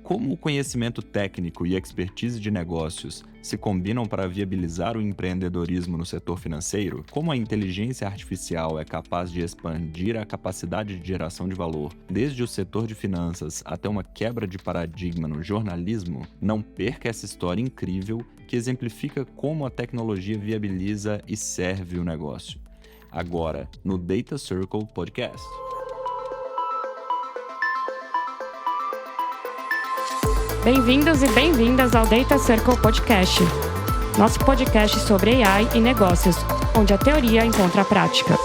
Como o conhecimento técnico e expertise de negócios se combinam para viabilizar o empreendedorismo no setor financeiro? Como a inteligência artificial é capaz de expandir a capacidade de geração de valor, desde o setor de finanças até uma quebra de paradigma no jornalismo? Não perca essa história incrível que exemplifica como a tecnologia viabiliza e serve o negócio. Agora, no Data Circle Podcast. Bem-vindos e bem-vindas ao Data Circle Podcast, nosso podcast sobre AI e negócios, onde a teoria encontra a prática.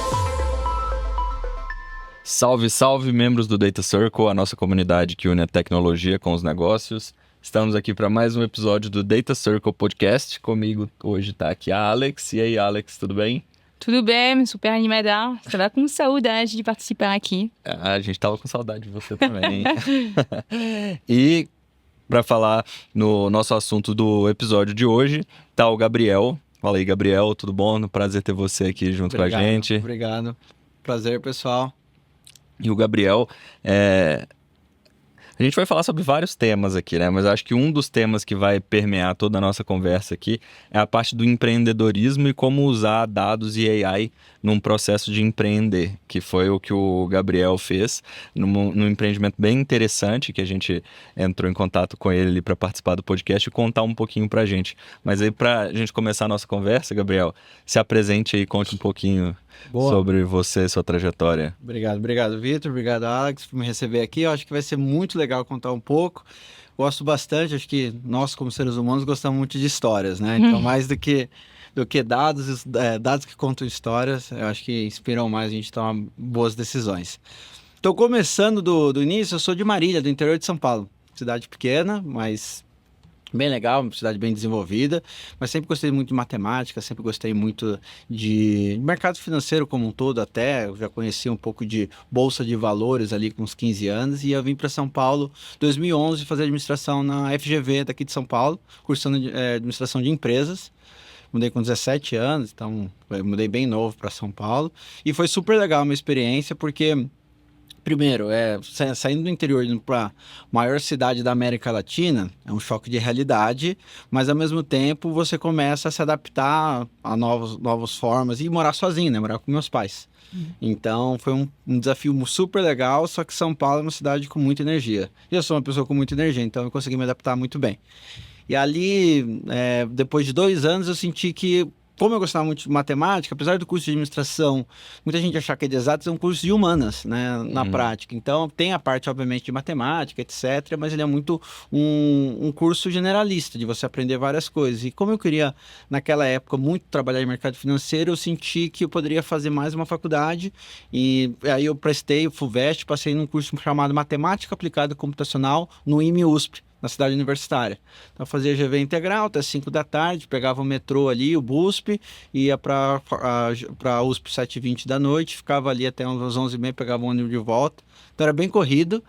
Salve, salve, membros do Data Circle, a nossa comunidade que une a tecnologia com os negócios. Estamos aqui para mais um episódio do Data Circle Podcast. Comigo hoje está aqui a Alex. E aí, Alex, tudo bem? Tudo bem, super animada. Estava com saudade de participar aqui. A gente estava com saudade de você também. E para falar no nosso assunto do episódio de hoje, tá o Gabriel. Fala aí, Gabriel, tudo bom? Prazer ter você aqui junto com a gente. Obrigado. Prazer, pessoal. E o Gabriel, a gente vai falar sobre vários temas aqui, né? Mas acho que um dos temas que vai permear toda a nossa conversa aqui é a parte do empreendedorismo e como usar dados e AI num processo de empreender, que foi o que o Gabriel fez num empreendimento bem interessante, que a gente entrou em contato com ele para participar do podcast e contar um pouquinho pra gente. Mas aí, pra gente começar a nossa conversa, Gabriel, se apresente aí, conte um pouquinho sobre você, sua trajetória. Obrigado, Vitor. Obrigado, Alex, por me receber aqui. Eu acho que vai ser muito legal contar um pouco. Gosto bastante, acho que nós, como seres humanos, gostamos muito de histórias, né? Então, mais do que dados, dados que contam histórias, eu acho que inspiram mais a gente a tomar boas decisões. Então, começando do início, eu sou de Marília, do interior de São Paulo. Cidade pequena, mas bem legal, uma cidade bem desenvolvida, mas sempre gostei muito de matemática, sempre gostei muito de mercado financeiro como um todo até, eu já conheci um pouco de bolsa de valores ali com uns 15 anos, e eu vim para São Paulo em 2011 fazer administração na FGV daqui de São Paulo, cursando administração de empresas. Mudei com 17 anos, então eu mudei bem novo para São Paulo, e foi super legal a minha experiência, porque primeiro, saindo do interior indo para a maior cidade da América Latina, é um choque de realidade, mas ao mesmo tempo você começa a se adaptar a novas formas e morar sozinho, né? Morar com meus pais. Então foi um desafio super legal, só que São Paulo é uma cidade com muita energia. E eu sou uma pessoa com muita energia, então eu consegui me adaptar muito bem. E ali, depois de 2 anos, eu senti que, como eu gostava muito de matemática, apesar do curso de administração, muita gente achar que é de exatas, é um curso de humanas, né, na prática. Então, tem a parte, obviamente, de matemática, etc., mas ele é muito um curso generalista, de você aprender várias coisas. E como eu queria, naquela época, muito trabalhar em mercado financeiro, eu senti que eu poderia fazer mais uma faculdade. E aí eu prestei o FUVEST, passei num curso chamado Matemática Aplicada Computacional no IME-USP, na cidade universitária. Então eu fazia GV integral até 5 da tarde, pegava o metrô ali, o BUSP, ia para a USP 7h20 da noite, ficava ali até umas 11h30, pegava o ônibus de volta. Então era bem corrido,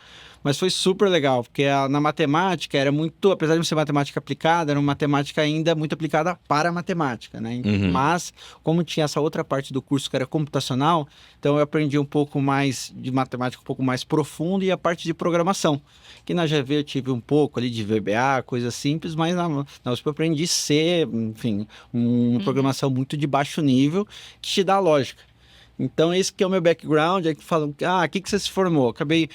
mas foi super legal, porque na matemática era muito, apesar de ser matemática aplicada, era uma matemática ainda muito aplicada para a matemática, né? Mas, como tinha essa outra parte do curso que era computacional, então eu aprendi um pouco mais de matemática, um pouco mais profundo, e a parte de programação, que na GV eu tive um pouco ali de VBA, coisa simples, mas na USP eu aprendi C, enfim, uma programação muito de baixo nível, que te dá lógica. Então, esse que é o meu background, é que falam, o que você se formou? Acabei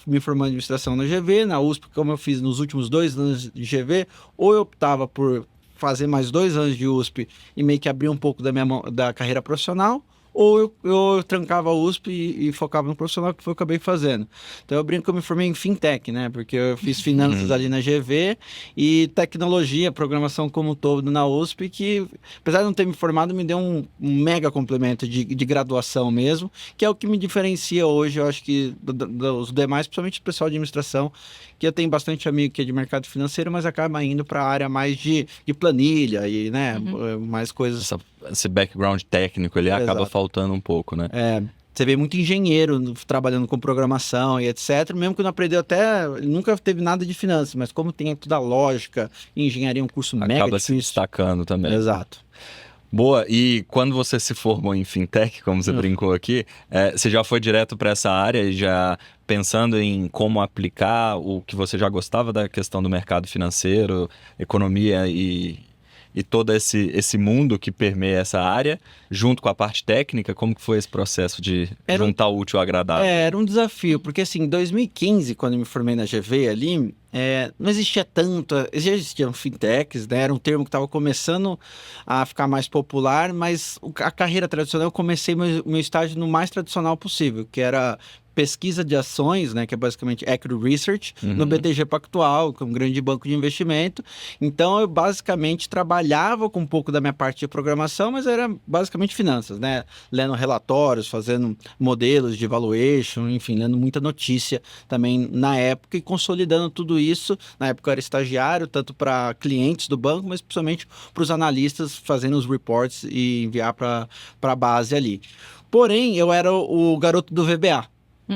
me formando em administração na GV, na USP, como eu fiz nos últimos 2 anos de GV, ou eu optava por fazer mais 2 anos de USP e meio que abrir um pouco da carreira profissional, ou eu trancava a USP e focava no profissional, que foi o que eu acabei fazendo. Então eu brinco que eu me formei em fintech, né? Porque eu fiz finanças ali na GV e tecnologia, programação como um todo na USP, que apesar de não ter me formado, me deu um mega complemento de graduação mesmo, que é o que me diferencia hoje, eu acho que dos demais, principalmente o pessoal de administração, que eu tenho bastante amigo que é de mercado financeiro, mas acaba indo para a área mais de planilha e, né, mais coisas. Esse background técnico, ele acaba faltando um pouco, né? Você vê muito engenheiro trabalhando com programação e etc. Mesmo que não aprendeu nunca teve nada de finanças, mas como tem toda a lógica, engenharia é um curso mega acaba difícil. se destacando também. Exato. Boa, e quando você se formou em fintech, como você brincou aqui, você já foi direto para essa área e já pensando em como aplicar o que você já gostava da questão do mercado financeiro, economia e todo esse mundo que permeia essa área, junto com a parte técnica, como que foi esse processo de juntar o útil ao agradável? Era um desafio, porque assim, em 2015, quando eu me formei na GV ali, não existia tanto, já existiam fintechs, né? Era um termo que estava começando a ficar mais popular, mas a carreira tradicional, eu comecei meu estágio no mais tradicional possível, que era pesquisa de ações, né, que é basicamente Equity Research, no BTG Pactual, que é um grande banco de investimento. Então, eu basicamente trabalhava com um pouco da minha parte de programação, mas era basicamente finanças, né? Lendo relatórios, fazendo modelos de valuation, enfim, lendo muita notícia também na época e consolidando tudo isso. Na época eu era estagiário, tanto para clientes do banco, mas principalmente para os analistas, fazendo os reports e enviar para a base ali. Porém, eu era o garoto do VBA.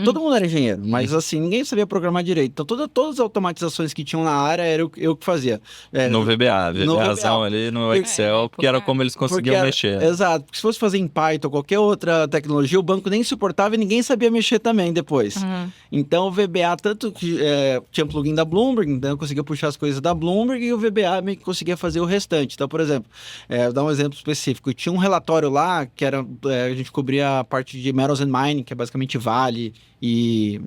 Todo mundo era engenheiro, mas assim, ninguém sabia programar direito. Então, todas as automatizações que tinham na área, era eu que fazia. No VBA, no razão VBA. ali no Excel, porque era como eles conseguiam mexer. Exato, porque se fosse fazer em Python ou qualquer outra tecnologia, o banco nem suportava e ninguém sabia mexer também depois. Então, o VBA, tanto que tinha plugin da Bloomberg, então eu conseguia puxar as coisas da Bloomberg e o VBA meio que conseguia fazer o restante. Então, por exemplo, vou dar um exemplo específico. Tinha um relatório lá que era, a gente cobria a parte de Metals and Mining, que é basicamente Vale e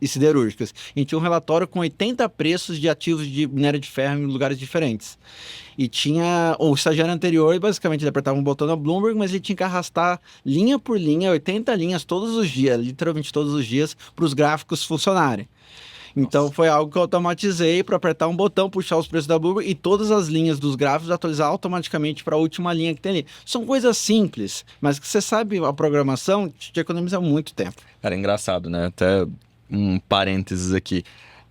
siderúrgicas. A gente tinha um relatório com 80 preços de ativos de minério de ferro em lugares diferentes. E tinha o estagiário anterior, e basicamente ele apertava um botão na Bloomberg, mas ele tinha que arrastar linha por linha, 80 linhas todos os dias, literalmente todos os dias, para os gráficos funcionarem. Então foi algo que eu automatizei para apertar um botão, puxar os preços da Bloomberg e todas as linhas dos gráficos atualizar automaticamente para a última linha que tem ali. São coisas simples, mas que você sabe a programação te economiza muito tempo. Cara, engraçado, né? Até um parênteses aqui.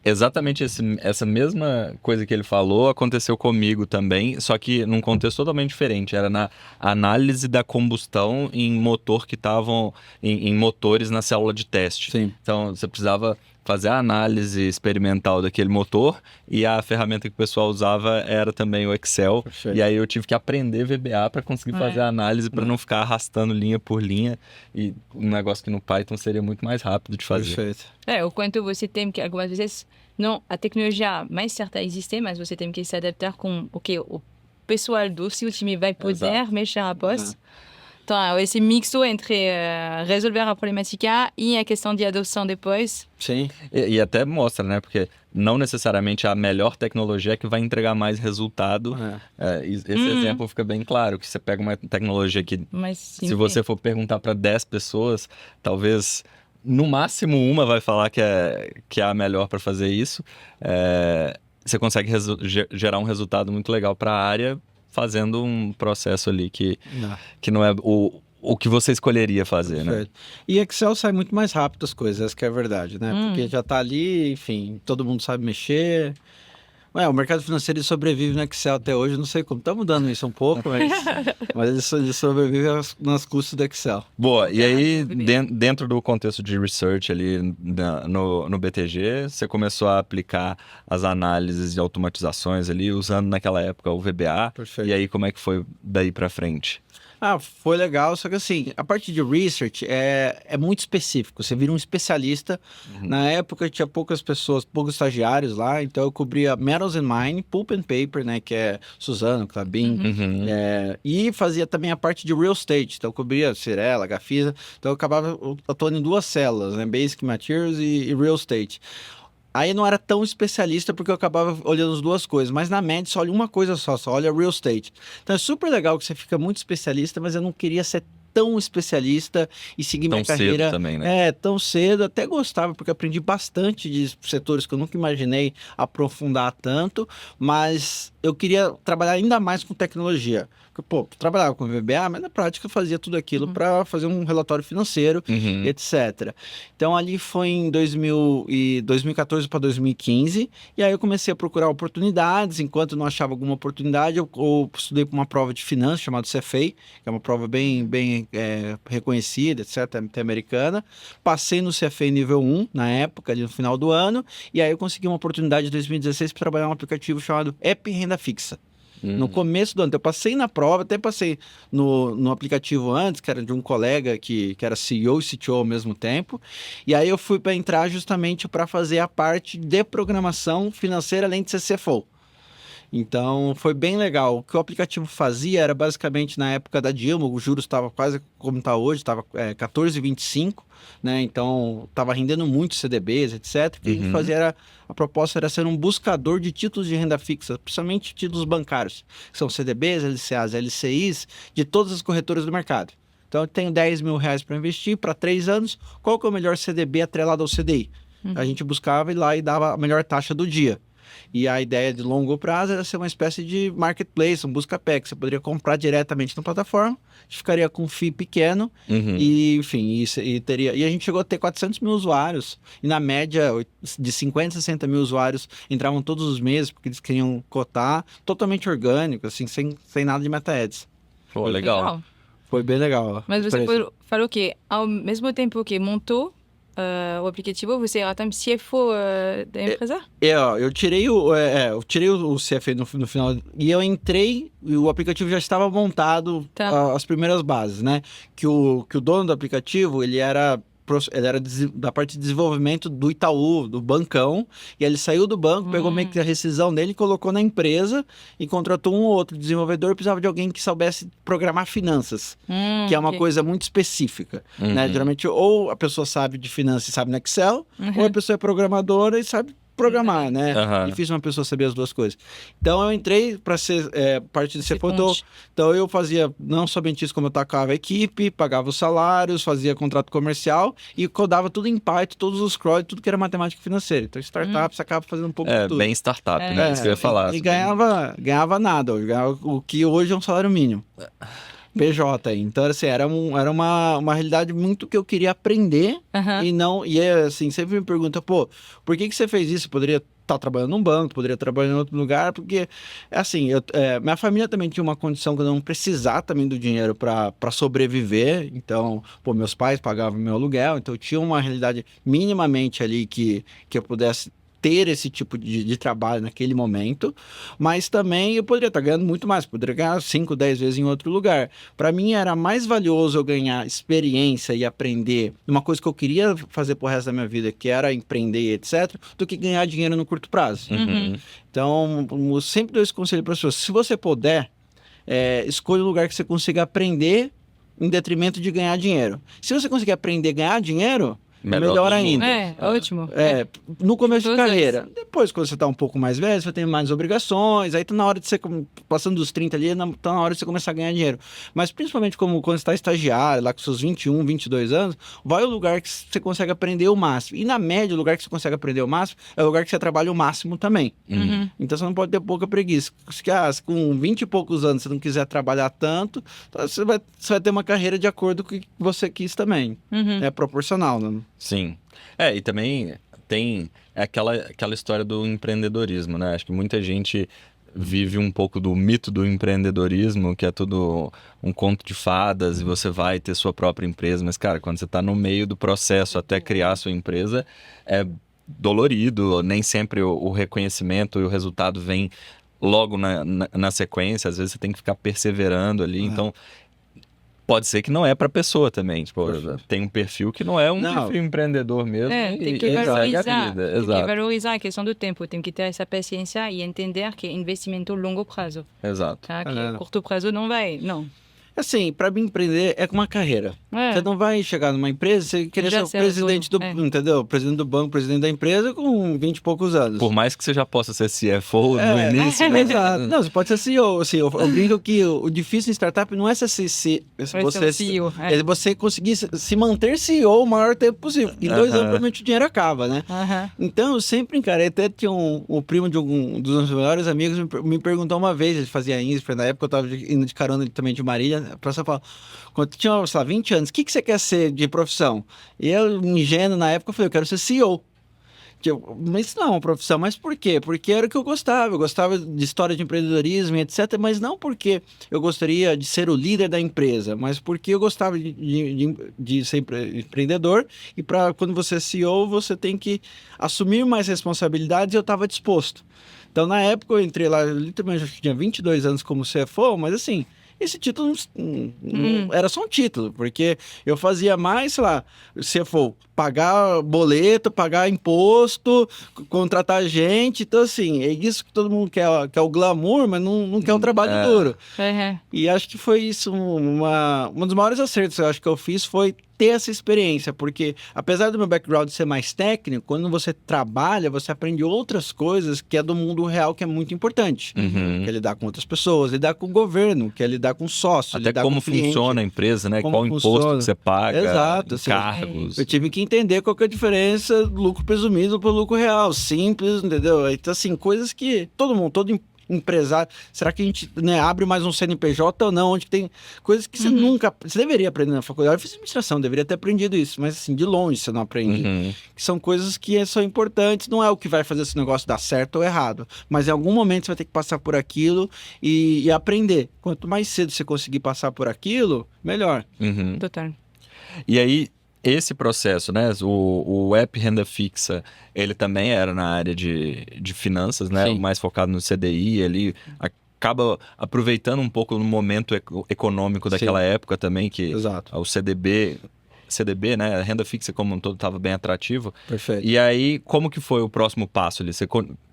Exatamente essa mesma coisa que ele falou aconteceu comigo também, só que num contexto totalmente diferente. Era na análise da combustão em motor que estavam em motores na célula de teste. Sim. Então você precisava fazer a análise experimental daquele motor e a ferramenta que o pessoal usava era também o Excel. Perfeito. E aí eu tive que aprender VBA para conseguir fazer a análise para não ficar arrastando linha por linha, e um negócio que no Python seria muito mais rápido de fazer. Perfeito. O quanto você tem que, algumas vezes, não, a tecnologia mais certa existe, mas você tem que se adaptar com o que o pessoal do seu time vai poder mexer após. Então, esse mixo entre resolver a problemática e a questão de adoção depois. Sim. E até mostra, né? Porque não necessariamente a melhor tecnologia é que vai entregar mais resultado. Esse exemplo fica bem claro, que você pega uma tecnologia que, se você for perguntar para 10 pessoas, talvez no máximo uma vai falar que é a melhor para fazer isso. Você consegue gerar um resultado muito legal para a área, fazendo um processo ali que não é o que você escolheria fazer, né? E Excel sai muito mais rápido as coisas, essa que é a verdade, né? Porque já tá ali, enfim, todo mundo sabe mexer. O mercado financeiro ele sobrevive no Excel até hoje, não sei como. Tá mudando isso um pouco, mas ele sobrevive nas custas do Excel. Boa, e aí dentro do contexto de research ali no BTG, você começou a aplicar as análises e automatizações ali, usando naquela época o VBA. Perfeito. E aí como é que foi daí pra frente? Foi legal, só que assim, a parte de research é muito específico, você vira um especialista. Na época tinha poucas pessoas, poucos estagiários lá, então eu cobria Metals and Mining, Pulp and Paper, né, que é Suzano, Klabin, e fazia também a parte de Real Estate, então eu cobria Cirela, Gafisa, então eu acabava atuando em duas células, né, Basic Materials e Real Estate. Aí não era tão especialista porque eu acabava olhando as duas coisas, mas na média só olha uma coisa só olha real estate. Então é super legal que você fica muito especialista, mas eu não queria ser tão especialista e seguir minha carreira. Tão cedo também, né? Tão cedo. Até gostava, porque aprendi bastante de setores que eu nunca imaginei aprofundar tanto, mas eu queria trabalhar ainda mais com tecnologia. Porque, trabalhava com VBA, mas na prática eu fazia tudo aquilo para fazer um relatório financeiro, etc. Então, ali foi em 2014 para 2015, e aí eu comecei a procurar oportunidades. Enquanto eu não achava alguma oportunidade, eu estudei para uma prova de finanças chamada CFA, que é uma prova bem reconhecida, etc., até americana. Passei no CFA nível 1, na época, ali no final do ano, e aí eu consegui uma oportunidade em 2016 para trabalhar em um aplicativo chamado App Renda Fixa. No começo do ano. Então, eu passei na prova, até passei no aplicativo antes, que era de um colega que era CEO e CTO ao mesmo tempo. E aí eu fui para entrar justamente para fazer a parte de programação financeira, além de ser CFO. Então, foi bem legal. O que o aplicativo fazia era basicamente na época da Dilma, o juros estava quase como está hoje, estava 14,25, né? Então, estava rendendo muito CDBs, etc. O que a gente fazia a proposta era ser um buscador de títulos de renda fixa, principalmente títulos bancários, que são CDBs, LCAs, LCIs, de todas as corretoras do mercado. Então, eu tenho R$10.000 para investir para 3 anos, qual que é o melhor CDB atrelado ao CDI? A gente buscava ir lá e dava a melhor taxa do dia. E a ideia de longo prazo era ser uma espécie de marketplace, um busca-pé, que você poderia comprar diretamente na plataforma, ficaria com um FII pequeno, e enfim, e a gente chegou a ter 400 mil usuários, e na média de 50 a 60 mil usuários entravam todos os meses, porque eles queriam cotar, totalmente orgânico, assim, sem nada de meta-ads. Pô, legal. Foi bem legal. Mas você falou que ao mesmo tempo que montou o aplicativo, você era também CFO da empresa? Eu tirei o CFO no final e eu entrei e o aplicativo já estava montado, as primeiras bases, né? Que o dono do aplicativo, ele era da parte de desenvolvimento do Itaú, do bancão, e ele saiu do banco, pegou meio que a rescisão dele, colocou na empresa e contratou um ou outro desenvolvedor, precisava de alguém que soubesse programar finanças, que é uma coisa muito específica, né? Geralmente, ou a pessoa sabe de finanças e sabe no Excel, ou a pessoa é programadora e sabe programar, né? Difícil uma pessoa saber as duas coisas. Então, eu entrei para ser parte de CFO. Então, eu fazia não somente isso, como eu tocava a equipe, pagava os salários, fazia contrato comercial e codava tudo em Python, todos os crawls, tudo que era matemática financeira. Então, startup, você acaba fazendo um pouco de tudo. Bem startup, né? Isso que eu ia falar. E ganhava nada. Eu ganhava o que hoje é um salário mínimo. PJ. Então, assim, era uma realidade muito que eu queria aprender e assim, sempre me pergunta, por que você fez isso? Poderia estar trabalhando num banco, poderia trabalhar em outro lugar, porque, assim, minha família também tinha uma condição que eu não precisava também do dinheiro para sobreviver, então, meus pais pagavam meu aluguel, então eu tinha uma realidade minimamente ali que eu pudesse ter esse tipo de trabalho naquele momento, mas também eu poderia estar ganhando muito mais, poderia ganhar 5, 10 vezes em outro lugar. Para mim era mais valioso eu ganhar experiência e aprender uma coisa que eu queria fazer pro resto da minha vida, que era empreender, etc., do que ganhar dinheiro no curto prazo. Então, eu sempre dou esse conselho para as pessoas, se você puder, escolha um lugar que você consiga aprender em detrimento de ganhar dinheiro. Se você conseguir aprender a ganhar dinheiro, melhor ainda. Ótimo. No começo de carreira. Depois, quando você está um pouco mais velho, você tem mais obrigações, aí tá na hora de você, passando dos 30 ali, tá na hora de você começar a ganhar dinheiro. Mas principalmente quando você está estagiário, lá com seus 21, 22 anos, vai ao lugar que você consegue aprender o máximo. E na média, o lugar que você consegue aprender o máximo é o lugar que você trabalha o máximo também. Então você não pode ter pouca preguiça. Se com 20 e poucos anos você não quiser trabalhar tanto, você vai ter uma carreira de acordo com o que você quis também. É proporcional, né? Sim. E também tem aquela história do empreendedorismo, né? Acho que muita gente vive um pouco do mito do empreendedorismo, que é tudo um conto de fadas e você vai ter sua própria empresa. Mas, cara, quando você está no meio do processo até criar sua empresa, é dolorido. Nem sempre o reconhecimento e o resultado vem logo na sequência. Às vezes você tem que ficar perseverando ali. Então, pode ser que não é para pessoa também. Tipo, tem um perfil que não é um perfil empreendedor mesmo. Tem que valorizar. Tem que valorizar a questão do tempo. Tem que ter essa paciência e entender que é investimento a longo prazo. Exato. Tá? Que curto prazo não vai. Não. Assim, para mim empreender é uma carreira. Você não vai chegar numa empresa, você querer ser o presidente entendeu? Presidente do banco, presidente da empresa com 20 e poucos anos. Por mais que você já possa ser CFO no início. Exato. Não, você pode ser CEO. Assim, eu brinco que o difícil em startup não é ser CEO. É você conseguir se manter CEO o maior tempo possível. Em 2 anos, provavelmente o dinheiro acaba, né? Então, eu sempre encarei. Até tinha o primo de um dos meus melhores amigos me perguntou uma vez, ele fazia INSPER, na época eu estava indo de carona também de Marília. A pessoa fala, quando eu tinha, sei lá, 20 anos, o que você quer ser de profissão? E eu, ingênuo na época, eu falei, eu quero ser CEO. Mas isso não é uma profissão, mas por quê? Porque era o que eu gostava de história de empreendedorismo e etc, mas não porque eu gostaria de ser o líder da empresa, mas porque eu gostava de ser empreendedor e para quando você é CEO, você tem que assumir mais responsabilidades e eu estava disposto. Então, na época, eu entrei lá, literalmente, acho que tinha 22 anos como CFO, mas assim, esse título não era só um título, porque eu fazia mais, sei lá, CFO, pagar boleto, pagar imposto, contratar gente, então assim, é isso que todo mundo quer o glamour, mas não quer o trabalho duro. E acho que foi isso, um dos maiores acertos eu acho que eu fiz foi ter essa experiência, porque apesar do meu background ser mais técnico, quando você trabalha, você aprende outras coisas que é do mundo real, que é muito importante. Que é lidar com outras pessoas, lidar com o governo, que é lidar com sócio, até lidar como com cliente, funciona a empresa, né? como Qual imposto que você paga, Exato, assim, cargos. eu tive que entender qual que é a diferença do lucro presumido para o lucro real, simples, entendeu? Então, assim, coisas que todo empresário, será que a gente, né, abre mais um CNPJ ou não? Onde tem coisas que você deveria aprender na faculdade. Eu fiz administração, deveria ter aprendido isso, mas assim, de longe você não aprende. Que são coisas que são importantes, não é o que vai fazer esse negócio dar certo ou errado, mas em algum momento você vai ter que passar por aquilo e aprender. Quanto mais cedo você conseguir passar por aquilo, melhor. Total. E aí, esse processo, né? O app Renda Fixa, ele também era na área de finanças, né? Sim. Mais focado no CDI, ele acaba aproveitando um pouco no momento econômico daquela época também, que Exato. o CDB, né? A renda fixa como um todo estava bem atrativo. Perfeito. E aí, como que foi o próximo passo ali?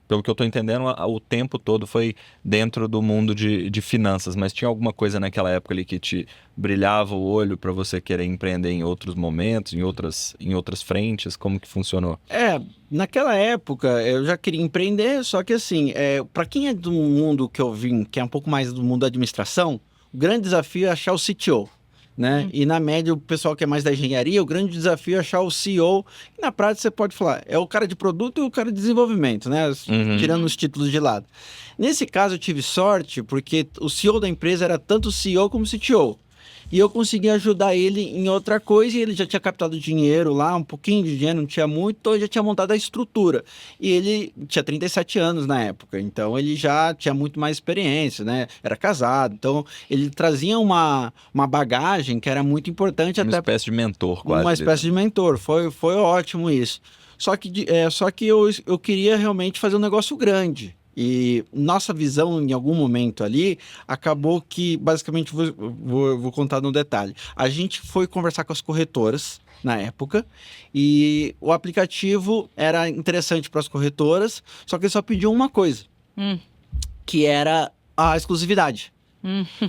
Pelo que eu estou entendendo, o tempo todo foi dentro do mundo de finanças, mas tinha alguma coisa naquela época ali que te brilhava o olho para você querer empreender em outros momentos, em outras frentes? Como que funcionou? Naquela época eu já queria empreender, só que assim, para quem é do mundo que eu vim, que é um pouco mais do mundo da administração, o grande desafio é achar o CTO. Né? E na média, o pessoal que é mais da engenharia, o grande desafio é achar o CEO, que na prática você pode falar, é o cara de produto e o cara de desenvolvimento, né? Tirando os títulos de lado. Nesse caso, eu tive sorte, porque o CEO da empresa era tanto o CEO como o CTO. E eu consegui ajudar ele em outra coisa, e ele já tinha captado dinheiro lá, um pouquinho de dinheiro, não tinha muito, então ele já tinha montado a estrutura. E ele tinha 37 anos na época, então ele já tinha muito mais experiência, né? Era casado, então ele trazia uma bagagem que era muito importante. Uma espécie de mentor, quase. Uma espécie de mentor, foi ótimo isso. Só que eu queria realmente fazer um negócio grande. E nossa visão, em algum momento ali, acabou que, basicamente, vou contar no detalhe. A gente foi conversar com as corretoras na época, e o aplicativo era interessante para as corretoras, só que ele só pediu uma coisa, que era a exclusividade.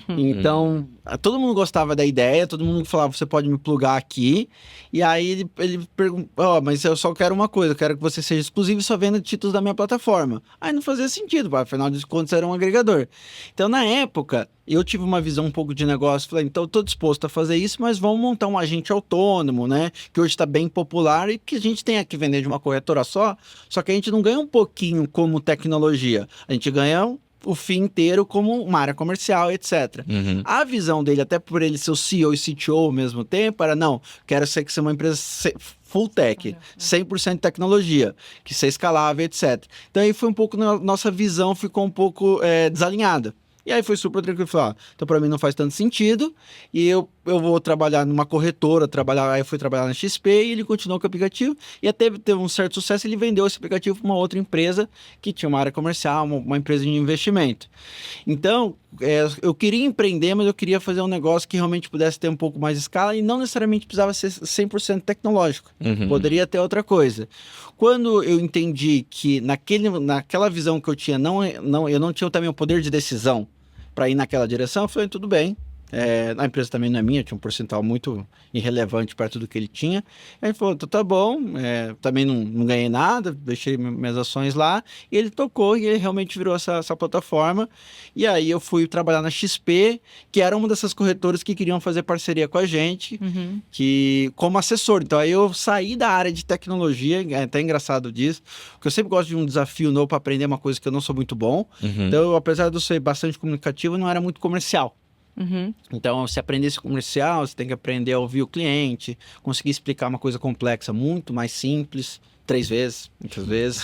Então, todo mundo gostava da ideia, todo mundo falava, você pode me plugar aqui. E aí ele perguntou, mas eu só quero uma coisa, eu quero que você seja exclusivo e só venda títulos da minha plataforma. Aí não fazia sentido, afinal de contas era um agregador. Então, na época, eu tive uma visão um pouco de negócio, falei, então eu estou disposto a fazer isso, mas vamos montar um agente autônomo, né? Que hoje está bem popular e que a gente tem que vender de uma corretora só que a gente não ganha um pouquinho como tecnologia, a gente ganha o fim inteiro como uma área comercial, etc. A visão dele, até por ele ser o CEO e CTO ao mesmo tempo, era, não, quero ser uma empresa full tech, 100% tecnologia, que seja escalável, etc. Então aí foi um pouco, nossa visão ficou um pouco desalinhada. E aí foi super tranquilo, falei, então para mim não faz tanto sentido, e eu vou trabalhar numa corretora, aí eu fui trabalhar na XP, e ele continuou com o aplicativo, e até teve um certo sucesso, ele vendeu esse aplicativo para uma outra empresa, que tinha uma área comercial, uma empresa de investimento. Então, eu queria empreender, mas eu queria fazer um negócio que realmente pudesse ter um pouco mais de escala, e não necessariamente precisava ser 100% tecnológico, poderia ter outra coisa. Quando eu entendi que naquela visão que eu tinha, eu não tinha também o poder de decisão para ir naquela direção, eu falei, tudo bem. A empresa também não é minha, tinha um percentual muito irrelevante perto do que ele tinha. Aí ele falou, tá bom, também não ganhei nada, deixei minhas ações lá, e ele tocou e ele realmente virou essa plataforma. E aí eu fui trabalhar na XP, que era uma dessas corretoras que queriam fazer parceria com a gente, como assessor. Então aí eu saí da área de tecnologia, é até engraçado disso, porque eu sempre gosto de um desafio novo para aprender uma coisa que eu não sou muito bom. Então, apesar de eu ser bastante comunicativo, eu não era muito comercial. Então, se aprender esse comercial, você tem que aprender a ouvir o cliente, conseguir explicar uma coisa complexa muito mais simples, 3 vezes, muitas vezes.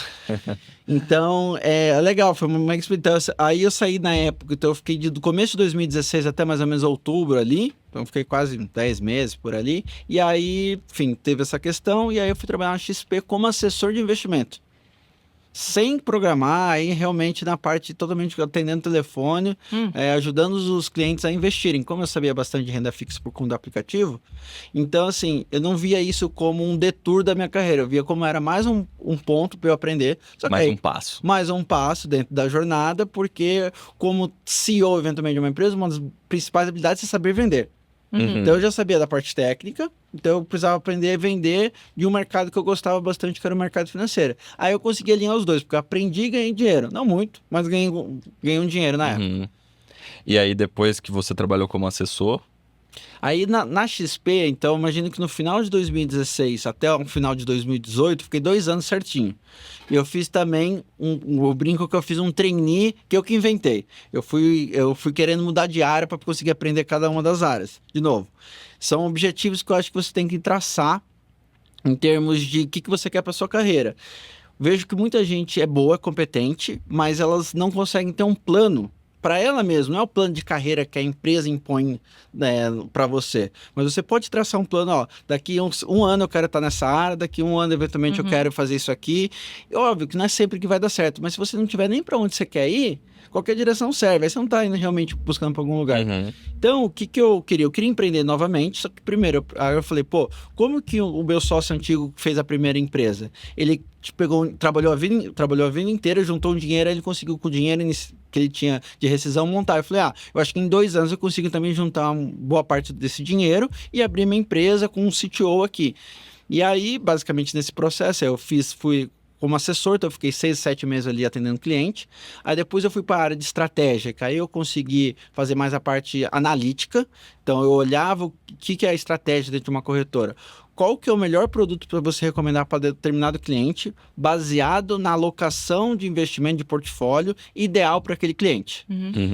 Então, é legal, foi uma experiência. Aí eu saí na época, então eu fiquei do começo de 2016 até mais ou menos outubro ali, então eu fiquei quase 10 meses por ali, e aí, enfim, teve essa questão, e aí eu fui trabalhar na XP como assessor de investimento. sem programar, aí realmente na parte totalmente atendendo telefone, ajudando os clientes a investirem. Como eu sabia bastante de renda fixa por conta do aplicativo, então assim, eu não via isso como um detour da minha carreira, eu via como era mais um ponto para eu aprender. Só que Mais aí, um passo. mais um passo dentro da jornada, porque como CEO eventualmente de uma empresa, uma das principais habilidades é saber vender. Então eu já sabia da parte técnica, então eu precisava aprender a vender de um mercado que eu gostava bastante, que era o mercado financeiro. Aí eu consegui alinhar os dois, porque eu aprendi e ganhei dinheiro. Não muito, mas ganhei um dinheiro na época. E aí, depois que você trabalhou como assessor... Aí na XP, então, imagino que no final de 2016 até o final de 2018, fiquei 2 anos certinho. E eu fiz também, eu brinco que eu fiz um trainee que eu que inventei. Eu fui querendo mudar de área para conseguir aprender cada uma das áreas. De novo, são objetivos que eu acho que você tem que traçar em termos de o que você quer para sua carreira. Vejo que muita gente é boa, competente, mas elas não conseguem ter um plano para ela mesma, não é o plano de carreira que a empresa impõe, né, para você, mas você pode traçar um plano, ó, daqui um ano eu quero estar nessa área, daqui um ano eventualmente eu quero fazer isso aqui. Óbvio que não é sempre que vai dar certo, mas se você não tiver nem para onde você quer ir, qualquer direção serve, aí você não está indo realmente buscando para algum lugar. Então, o que eu queria? Eu queria empreender novamente, só que primeiro, aí eu falei, pô, como que o meu sócio antigo que fez a primeira empresa, ele trabalhou a vida inteira, juntou um dinheiro, aí ele conseguiu com o dinheiro que ele tinha de rescisão montar. Eu falei, eu acho que em 2 anos eu consigo também juntar uma boa parte desse dinheiro e abrir minha empresa com um CTO aqui. E aí, basicamente, nesse processo, fui como assessor, então eu fiquei 6, 7 meses ali atendendo cliente. Aí depois eu fui para a área de estratégia, que aí eu consegui fazer mais a parte analítica. Então eu olhava o que é a estratégia dentro de uma corretora. Qual que é o melhor produto para você recomendar para determinado cliente, baseado na alocação de investimento de portfólio ideal para aquele cliente.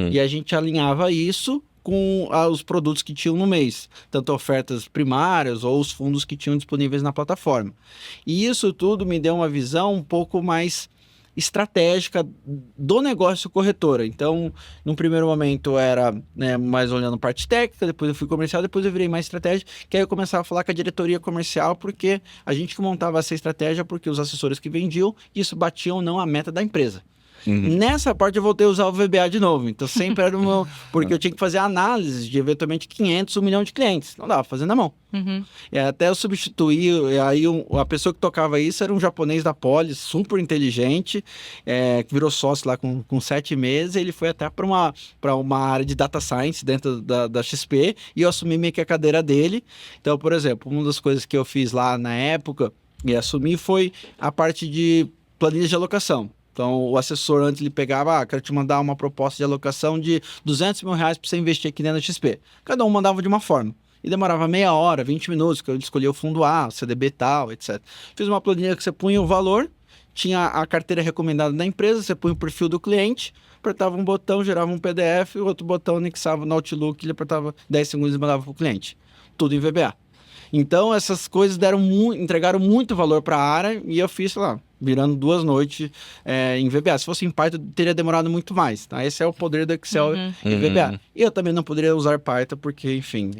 E a gente alinhava isso com os produtos que tinham no mês, tanto ofertas primárias ou os fundos que tinham disponíveis na plataforma. E isso tudo me deu uma visão um pouco mais estratégica do negócio corretora. Então, num primeiro momento era, né, mais olhando parte técnica, depois eu fui comercial, depois eu virei mais estratégia, que aí eu começava a falar com a diretoria comercial, porque a gente que montava essa estratégia, porque os assessores que vendiam, isso batia ou não a meta da empresa. Nessa parte eu voltei a usar o VBA de novo, então sempre era o meu, porque eu tinha que fazer análise de eventualmente 500, 1 milhão de clientes, não dava pra fazer na mão. E até eu substituí, aí a pessoa que tocava isso era um japonês da Polis, super inteligente, que virou sócio lá com 7 meses, ele foi até para uma área de Data Science dentro da XP, e eu assumi meio que a cadeira dele. Então, por exemplo, uma das coisas que eu fiz lá na época, e assumi, foi a parte de planilhas de alocação. Então, o assessor antes ele pegava, quero te mandar uma proposta de alocação de R$200 mil para você investir aqui dentro da XP. Cada um mandava de uma forma. E demorava meia hora, 20 minutos, que eu escolhia o fundo A, o CDB tal, etc. Fiz uma planilha que você punha o valor, tinha a carteira recomendada da empresa, você punha o perfil do cliente, apertava um botão, gerava um PDF, o outro botão anexava no Outlook, ele apertava 10 segundos e mandava para o cliente. Tudo em VBA. Então, essas coisas entregaram muito valor para a área e eu fiz, sei lá, virando 2 noites em VBA. Se fosse em Python, teria demorado muito mais. Tá? Esse é o poder do Excel em VBA. E eu também não poderia usar Python, porque, enfim...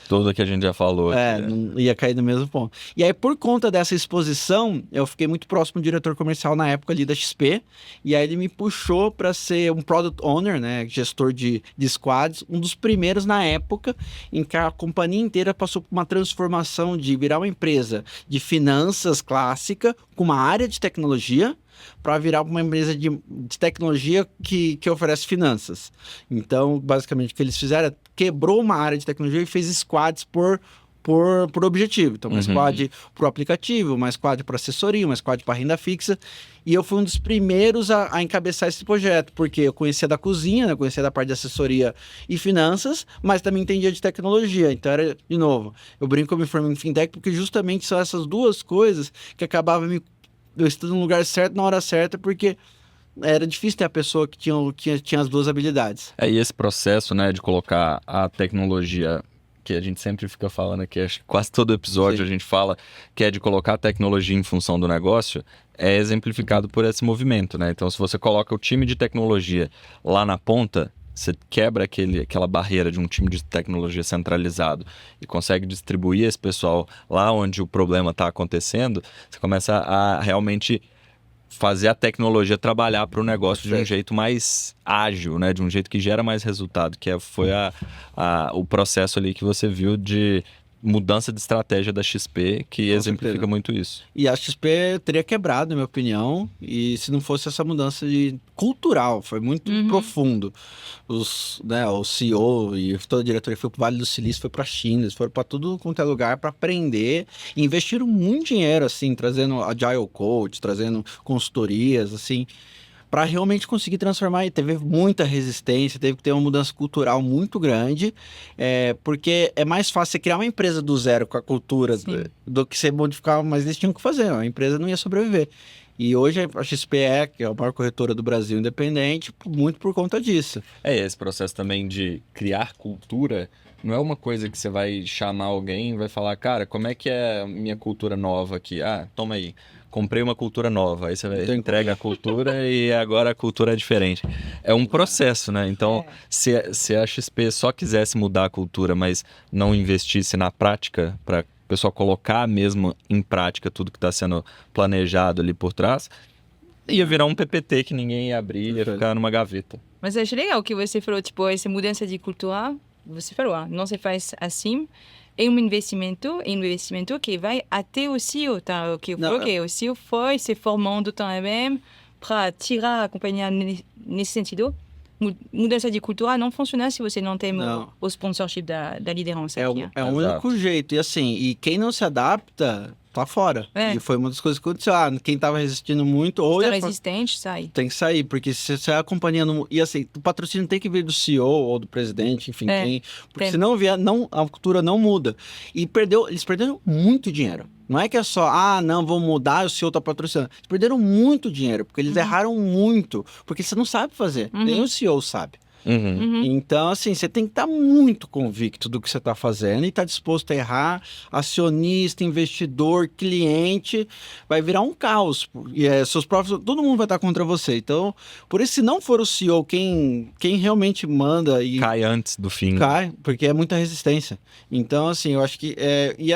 Tudo que a gente já falou. Não ia cair no mesmo ponto. E aí, por conta dessa exposição, eu fiquei muito próximo do diretor comercial na época ali da XP. E aí ele me puxou para ser um Product Owner, né? Gestor de squads. Um dos primeiros na época em que a companhia inteira passou por uma transformação de virar uma empresa de finanças clássica com uma área de tecnologia para virar uma empresa de tecnologia que oferece finanças. Então, basicamente, o que eles fizeram é quebrou uma área de tecnologia e fez squads por objetivo. Então, uma squad para o aplicativo, uma squad para assessoria, uma squad para renda fixa. E eu fui um dos primeiros a encabeçar esse projeto, porque eu conhecia da cozinha, né? Eu conhecia da parte de assessoria e finanças, mas também entendia de tecnologia. Então, era, de novo, eu brinco que eu me formei em fintech, porque justamente são essas duas coisas que acabavam eu estando no lugar certo na hora certa, porque era difícil ter a pessoa que tinha as duas habilidades. E esse processo, né, de colocar a tecnologia, que a gente sempre fica falando aqui, acho que quase todo episódio a gente fala, que é de colocar a tecnologia em função do negócio, é exemplificado por esse movimento, né? Então, se você coloca o time de tecnologia lá na ponta, você quebra aquela barreira de um time de tecnologia centralizado e consegue distribuir esse pessoal lá onde o problema está acontecendo, você começa a realmente fazer a tecnologia trabalhar para o negócio de um jeito mais ágil, né? De um jeito que gera mais resultado, foi o processo ali que você viu de mudança de estratégia da XP, que exemplifica muito isso. E a XP teria quebrado, na minha opinião, e se não fosse essa mudança cultural, foi muito profundo. O CEO e toda a diretoria foi para o Vale do Silício, foi para a China, eles foram para tudo quanto é lugar para aprender, e investiram muito dinheiro, assim, trazendo Agile Coach, trazendo consultorias, assim, para realmente conseguir transformar. E teve muita resistência, teve que ter uma mudança cultural muito grande, porque é mais fácil você criar uma empresa do zero com a cultura do que você modificar, mas eles tinham que fazer, a empresa não ia sobreviver. E hoje a XP que é a maior corretora do Brasil independente, muito por conta disso. Esse processo também de criar cultura não é uma coisa que você vai chamar alguém e vai falar, cara, como é que é a minha cultura nova aqui? Ah, toma aí. Comprei uma cultura nova, aí você entrega a cultura e agora a cultura é diferente. É um processo, né? Então, se a XP só quisesse mudar a cultura, mas não investisse na prática, para o pessoal colocar mesmo em prática tudo que está sendo planejado ali por trás, ia virar um PPT que ninguém ia abrir, ia ficar numa gaveta. Mas eu achei legal que você falou, tipo, essa mudança de cultura, você falou, não se faz assim. É um investimento que vai até o CEO, tá? Que o CEO foi se formando também para tirar a companhia nesse sentido. Mudança de cultura não funciona se você não tem o sponsorship da liderança. É o único jeito. E assim, quem não se adapta tá fora. E foi uma das coisas que aconteceu. Quem tava resistindo muito... resistente, sai. Tem que sair, porque se a companhia não... E assim, o patrocínio tem que vir do CEO ou do presidente, enfim, porque se não vier, a cultura não muda. E eles perderam muito dinheiro. Não é que é só, não, vou mudar, o CEO tá patrocinando. Eles perderam muito dinheiro, porque eles erraram muito. Porque você não sabe fazer, nem o CEO sabe. Então, assim, você tem que estar muito convicto do que você está fazendo e estar disposto a errar. Acionista, investidor, cliente, vai virar um caos. E seus próprios, todo mundo vai estar contra você. Então, por isso, se não for o CEO quem realmente manda cai antes do fim. Cai, porque é muita resistência. Então, assim, eu acho que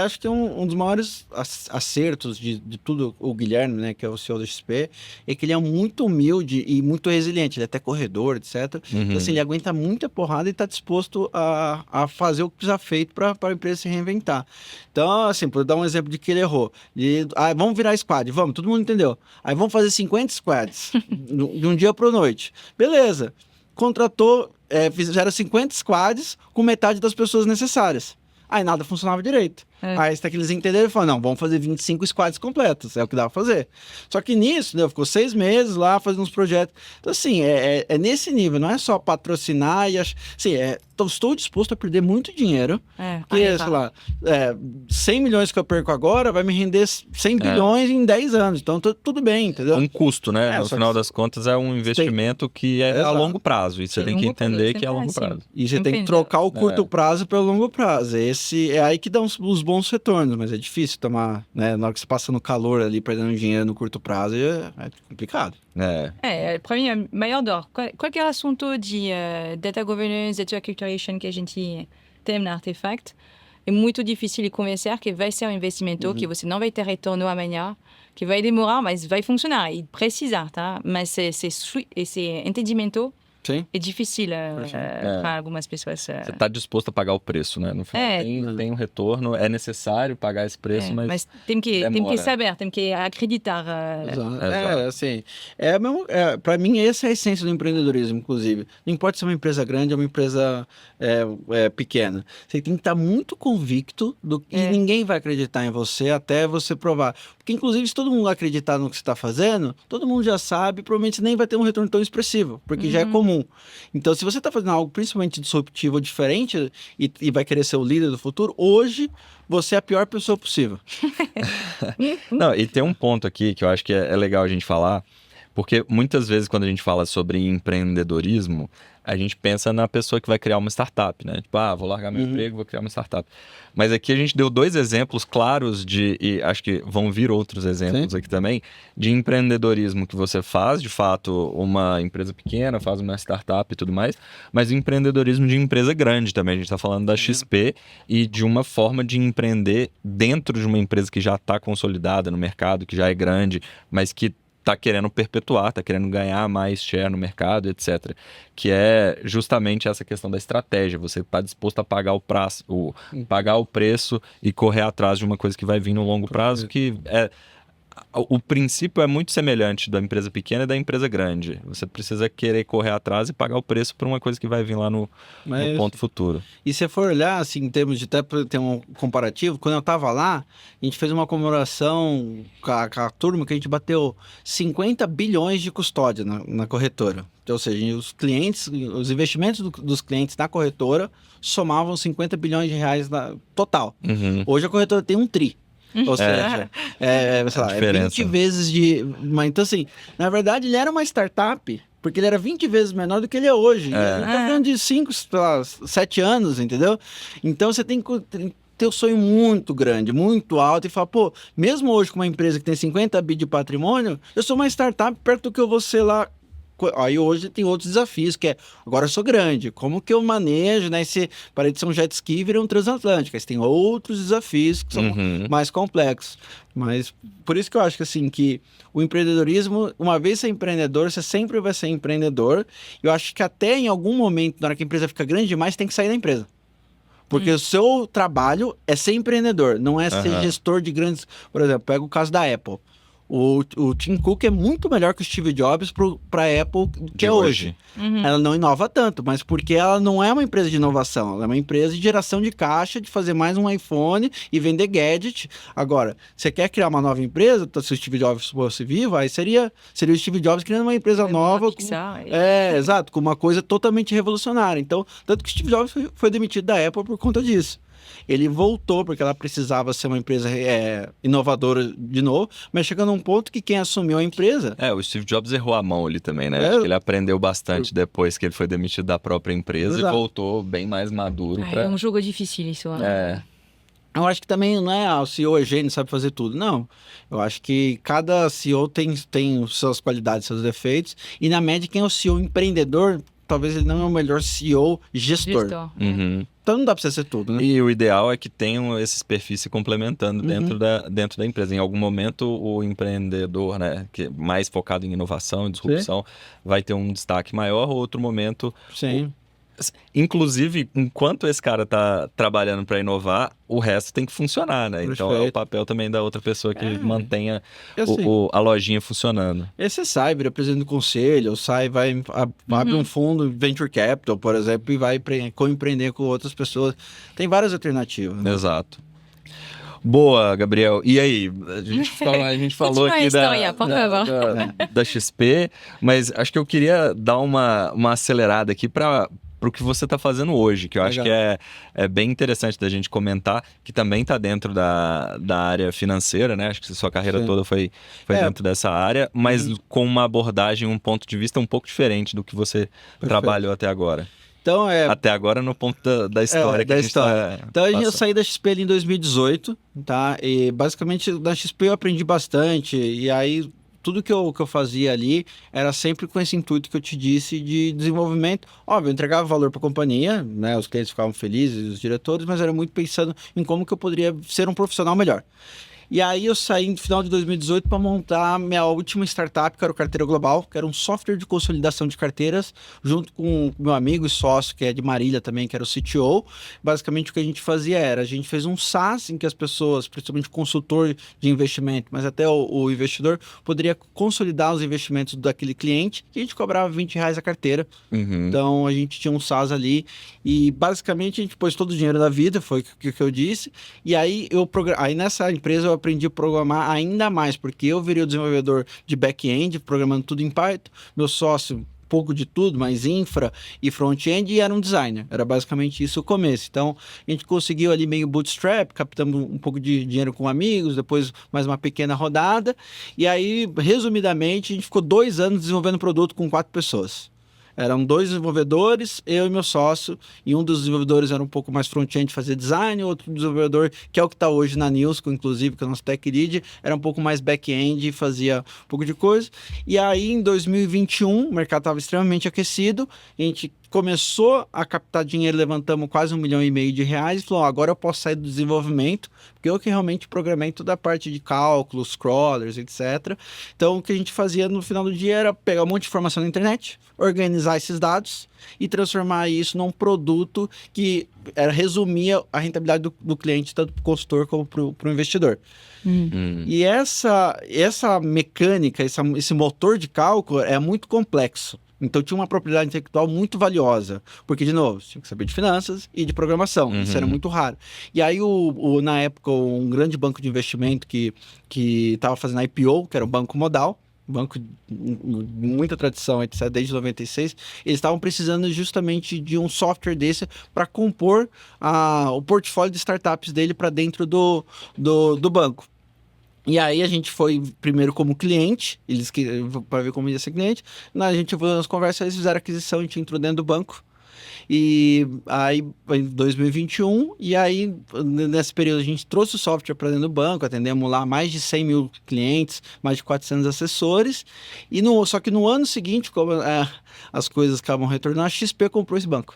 acho que um dos maiores acertos de tudo, o Guilherme, né, que é o CEO da XP, é que ele é muito humilde e muito resiliente. Ele é até corredor, etc. Então, assim, ele aguenta muita porrada e está disposto a fazer o que precisa feito para a empresa se reinventar. Então, assim, para dar um exemplo de que ele errou. Vamos virar squad, vamos, todo mundo entendeu. Aí vamos fazer 50 squads de um dia para a noite. Beleza. Contratou, fizeram 50 squads com metade das pessoas necessárias. Aí nada funcionava direito. Aí até que eles entenderam e falaram, não, vamos fazer 25 squads completos, é o que dá pra fazer. Só que nisso, né, ficou 6 meses lá fazendo uns projetos. Então, assim, é nesse nível, não é só patrocinar e... Assim, estou disposto a perder muito dinheiro, porque, sei lá, 100 milhões que eu perco agora vai me render 100 bilhões em 10 anos. Então, tudo bem, entendeu? Um custo, né? No final das contas, é um investimento que é a longo prazo. E você tem que entender que é a longo prazo. E você tem que trocar o curto prazo pelo longo prazo. É aí que dá os bons retornos, mas é difícil tomar, né? Na hora que você passa no calor ali, perdendo dinheiro no curto prazo, é complicado. Para mim, é maior dor. Qualquer assunto de data governance, data acculturation que a gente tem na Artefact, é muito difícil de convencer que vai ser um investimento, que você não vai ter retorno amanhã, que vai demorar, mas vai funcionar e precisar, tá? Mas esse entendimento é difícil para algumas pessoas. Você está disposto a pagar o preço, né? No final tem um retorno, é necessário pagar esse preço, mas tem que saber, tem que acreditar. Assim, para mim essa é a essência do empreendedorismo, inclusive. Não importa se é uma empresa grande ou uma empresa pequena. Você tem que estar muito convicto e ninguém vai acreditar em você até você provar. Porque, inclusive, se todo mundo acreditar no que você está fazendo, todo mundo já sabe, provavelmente você nem vai ter um retorno tão expressivo, porque já é comum. Então, se você está fazendo algo principalmente disruptivo ou diferente e vai querer ser o líder do futuro, hoje você é a pior pessoa possível. Não, e tem um ponto aqui que eu acho que é legal a gente falar, porque muitas vezes quando a gente fala sobre empreendedorismo, a gente pensa na pessoa que vai criar uma startup, né? Tipo, vou largar meu emprego, vou criar uma startup. Mas aqui a gente deu 2 exemplos claros e acho que vão vir outros exemplos aqui também, de empreendedorismo que você faz, de fato, uma empresa pequena, faz uma startup e tudo mais, mas empreendedorismo de empresa grande também. A gente está falando da XP e de uma forma de empreender dentro de uma empresa que já está consolidada no mercado, que já é grande, mas que tá querendo perpetuar, tá querendo ganhar mais share no mercado, etc. Que é justamente essa questão da estratégia. Você tá disposto a pagar pagar o preço e correr atrás de uma coisa que vai vir no longo prazo, que é... O princípio é muito semelhante da empresa pequena e da empresa grande. Você precisa querer correr atrás e pagar o preço por uma coisa que vai vir lá no ponto futuro. E se for olhar, assim, em termos de até ter um comparativo, quando eu estava lá, a gente fez uma comemoração com a turma que a gente bateu 50 bilhões de custódia na corretora. Ou seja, os clientes, os investimentos dos clientes na corretora somavam 50 bilhões de reais total. Hoje a corretora tem 1 tri. Ou seja, sei lá, é 20 vezes de... Mas, então, assim, na verdade, ele era uma startup, porque ele era 20 vezes menor do que ele é hoje. Ele tá falando de 5, 7 anos, entendeu? Então, você tem que ter um sonho muito grande, muito alto, e falar, pô, mesmo hoje com uma empresa que tem 50 bi de patrimônio, eu sou uma startup perto do que eu vou ser lá. Aí hoje tem outros desafios, que é, agora eu sou grande, como que eu manejo, né, parei de ser um jet ski e virei um transatlântico, aí tem outros desafios que são mais complexos, mas por isso que eu acho que assim, que o empreendedorismo, uma vez ser empreendedor, você sempre vai ser empreendedor, eu acho que até em algum momento, na hora que a empresa fica grande demais, tem que sair da empresa. Porque o seu trabalho é ser empreendedor, não é ser gestor de grandes... Por exemplo, pega o caso da Apple. O Tim Cook é muito melhor que o Steve Jobs para a Apple que é hoje. Ela não inova tanto, mas porque ela não é uma empresa de inovação, ela é uma empresa de geração de caixa, de fazer mais um iPhone e vender gadget. Agora, você quer criar uma nova empresa, se o Steve Jobs fosse vivo, aí seria o Steve Jobs criando uma empresa nova. Exato, com uma coisa totalmente revolucionária. Então, tanto que o Steve Jobs foi demitido da Apple por conta disso. Ele voltou porque ela precisava ser uma empresa inovadora de novo, mas chegando a um ponto que quem assumiu a empresa... O Steve Jobs errou a mão ali também, né? Acho que ele aprendeu bastante depois que ele foi demitido da própria empresa. Exato. E voltou bem mais maduro. É um jogo difícil isso. Eu acho que também não é o CEO é gênio, sabe fazer tudo. Não. Eu acho que cada CEO tem suas qualidades, seus defeitos. E na média, quem é o CEO empreendedor, talvez ele não é o melhor CEO gestor. Então não dá pra você ser tudo, né? E o ideal é que tenham esses perfis se complementando dentro da empresa. Em algum momento, o empreendedor, né, que é mais focado em inovação e disrupção, vai ter um destaque maior. Outro momento... Sim. Inclusive, enquanto esse cara tá trabalhando para inovar, o resto tem que funcionar, né? Perfeito. Então é o papel também da outra pessoa que mantenha a lojinha funcionando. E você sai, vira presidente do conselho, ou sai, abre um fundo Venture Capital, por exemplo, e vai co-empreender com outras pessoas. Tem várias alternativas. Né? Exato. Boa, Gabriel. E aí? A gente falou aqui da XP, mas acho que eu queria dar uma acelerada aqui para o que você está fazendo hoje, que eu acho que é bem interessante da gente comentar, que também está dentro da área financeira, né? Acho que sua carreira toda foi dentro dessa área, mas com uma abordagem, um ponto de vista um pouco diferente do que você trabalhou até agora. Então, até agora no ponto da história. Então eu saí da XP ali em 2018, tá? E basicamente da XP eu aprendi bastante, e aí tudo que eu fazia ali era sempre com esse intuito que eu te disse de desenvolvimento. Óbvio, eu entregava valor para a companhia, né? Os clientes ficavam felizes, os diretores, mas era muito pensando em como que eu poderia ser um profissional melhor. E aí eu saí no final de 2018 para montar minha última startup, que era o Carteira Global, que era um software de consolidação de carteiras, junto com o meu amigo e sócio, que é de Marília também, que era o CTO. Basicamente o que a gente fazia a gente fez um SaaS em que as pessoas, principalmente o consultor de investimento, mas até o investidor, poderia consolidar os investimentos daquele cliente, e a gente cobrava R$20 a carteira. Então a gente tinha um SaaS ali, e basicamente a gente pôs todo o dinheiro da vida, foi o que eu disse, e aí nessa empresa eu aprendi a programar ainda mais, porque eu virei o desenvolvedor de back-end, programando tudo em Python, meu sócio, pouco de tudo, mas infra e front-end, e era um designer. Era basicamente isso o começo. Então, a gente conseguiu ali meio bootstrap, captamos um pouco de dinheiro com amigos, depois mais uma pequena rodada, e aí, resumidamente, a gente ficou 2 anos desenvolvendo produto com 4 pessoas. Eram 2 desenvolvedores, eu e meu sócio, e um dos desenvolvedores era um pouco mais front-end, fazia design, outro desenvolvedor, que é o que está hoje na Nilsco, inclusive, que é o nosso tech lead, era um pouco mais back-end, fazia um pouco de coisa. E aí, em 2021, o mercado estava extremamente aquecido, a gente começou a captar dinheiro, levantamos quase R$1,5 milhão e falou, agora eu posso sair do desenvolvimento, porque eu que realmente programei toda a parte de cálculos, crawlers, etc. Então, o que a gente fazia no final do dia era pegar um monte de informação na internet, organizar esses dados e transformar isso num produto que resumia a rentabilidade do cliente, tanto para o consultor como para o investidor. E essa mecânica, esse motor de cálculo é muito complexo. Então tinha uma propriedade intelectual muito valiosa, porque, de novo, tinha que saber de finanças e de programação, isso era muito raro. E aí, na época, um grande banco de investimento que estava fazendo IPO, que era o Banco Modal, banco de muita tradição, etc., desde 96, eles estavam precisando justamente de um software desse para compor o portfólio de startups dele para dentro do banco. E aí a gente foi primeiro como cliente, eles para ver como ia ser cliente, a gente foi nas conversas, eles fizeram a aquisição, a gente entrou dentro do banco. E aí, em 2021, e aí, nesse período, a gente trouxe o software para dentro do banco, atendemos lá mais de 100 mil clientes, mais de 400 assessores, só que no ano seguinte, como as coisas acabam retornando, a XP comprou esse banco.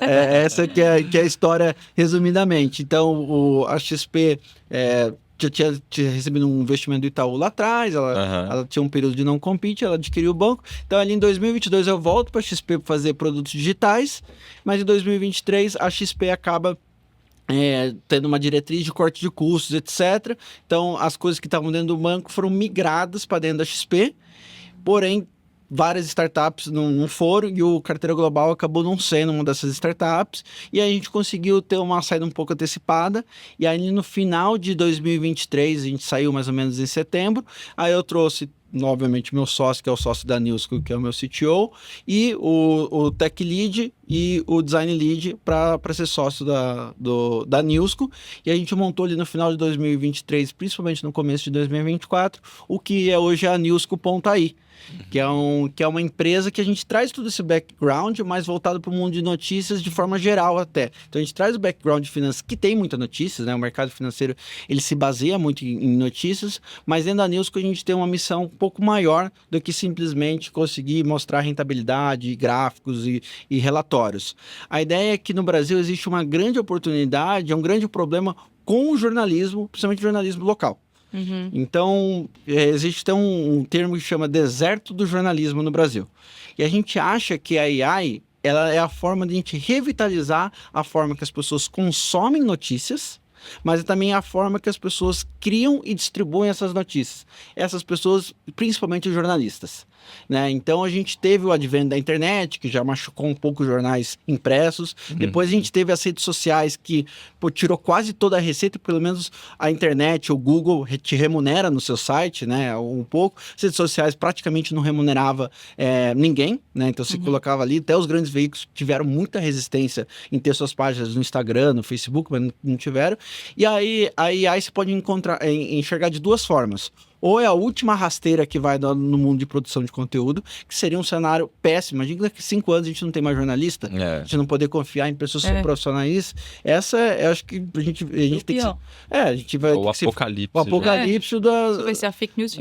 Essa que é a história, resumidamente. Então, a XP... já tinha recebido um investimento do Itaú lá atrás, ela tinha um período de não compete, ela adquiriu o banco. Então, ali em 2022, eu volto para a XP para fazer produtos digitais, mas em 2023, a XP acaba tendo uma diretriz de corte de custos, etc. Então, as coisas que estavam dentro do banco foram migradas para dentro da XP, porém, várias startups não foram e o Carteira Global acabou não sendo uma dessas startups e a gente conseguiu ter uma saída um pouco antecipada e aí no final de 2023, a gente saiu mais ou menos em setembro, aí eu trouxe obviamente meu sócio, que é o sócio da Newsco, que é o meu CTO, e o Tech Lead e o Design Lead para ser sócio da Newsco, e a gente montou ali no final de 2023, principalmente no começo de 2024, o que é hoje a Newsco.ai, que é uma empresa que a gente traz todo esse background, mais voltado para o mundo de notícias de forma geral até. Então a gente traz o background de finanças, que tem muita notícias, né? O mercado financeiro ele se baseia muito em notícias, mas dentro da Newsco a gente tem uma missão um pouco maior do que simplesmente conseguir mostrar rentabilidade, gráficos e relatórios. A ideia é que no Brasil existe uma grande oportunidade, um grande problema com o jornalismo, principalmente o jornalismo local. Então, existe até um termo que chama deserto do jornalismo no Brasil. E a gente acha que a AI ela é a forma de a gente revitalizar a forma que as pessoas consomem notícias, mas também a forma que as pessoas criam e distribuem essas notícias. Essas pessoas, principalmente os jornalistas. Né? Então a gente teve o advento da internet, que já machucou um pouco os jornais impressos. Depois a gente teve as redes sociais, que tirou quase toda a receita, pelo menos a internet, o Google te remunera no seu site, né? Um pouco. As redes sociais praticamente não remunerava ninguém, né? Então você colocava ali, até os grandes veículos tiveram muita resistência em ter suas páginas no Instagram, no Facebook, mas não tiveram. E aí a AI você pode enxergar de duas formas. Ou é a última rasteira que vai no mundo de produção de conteúdo, que seria um cenário péssimo. Imagina que daqui a 5 anos a gente não tem mais jornalista, a gente não poder confiar em pessoas profissionais. Essa, eu acho que a gente tem que... a gente vai o apocalipse. O apocalipse da... Isso vai ser a fake news.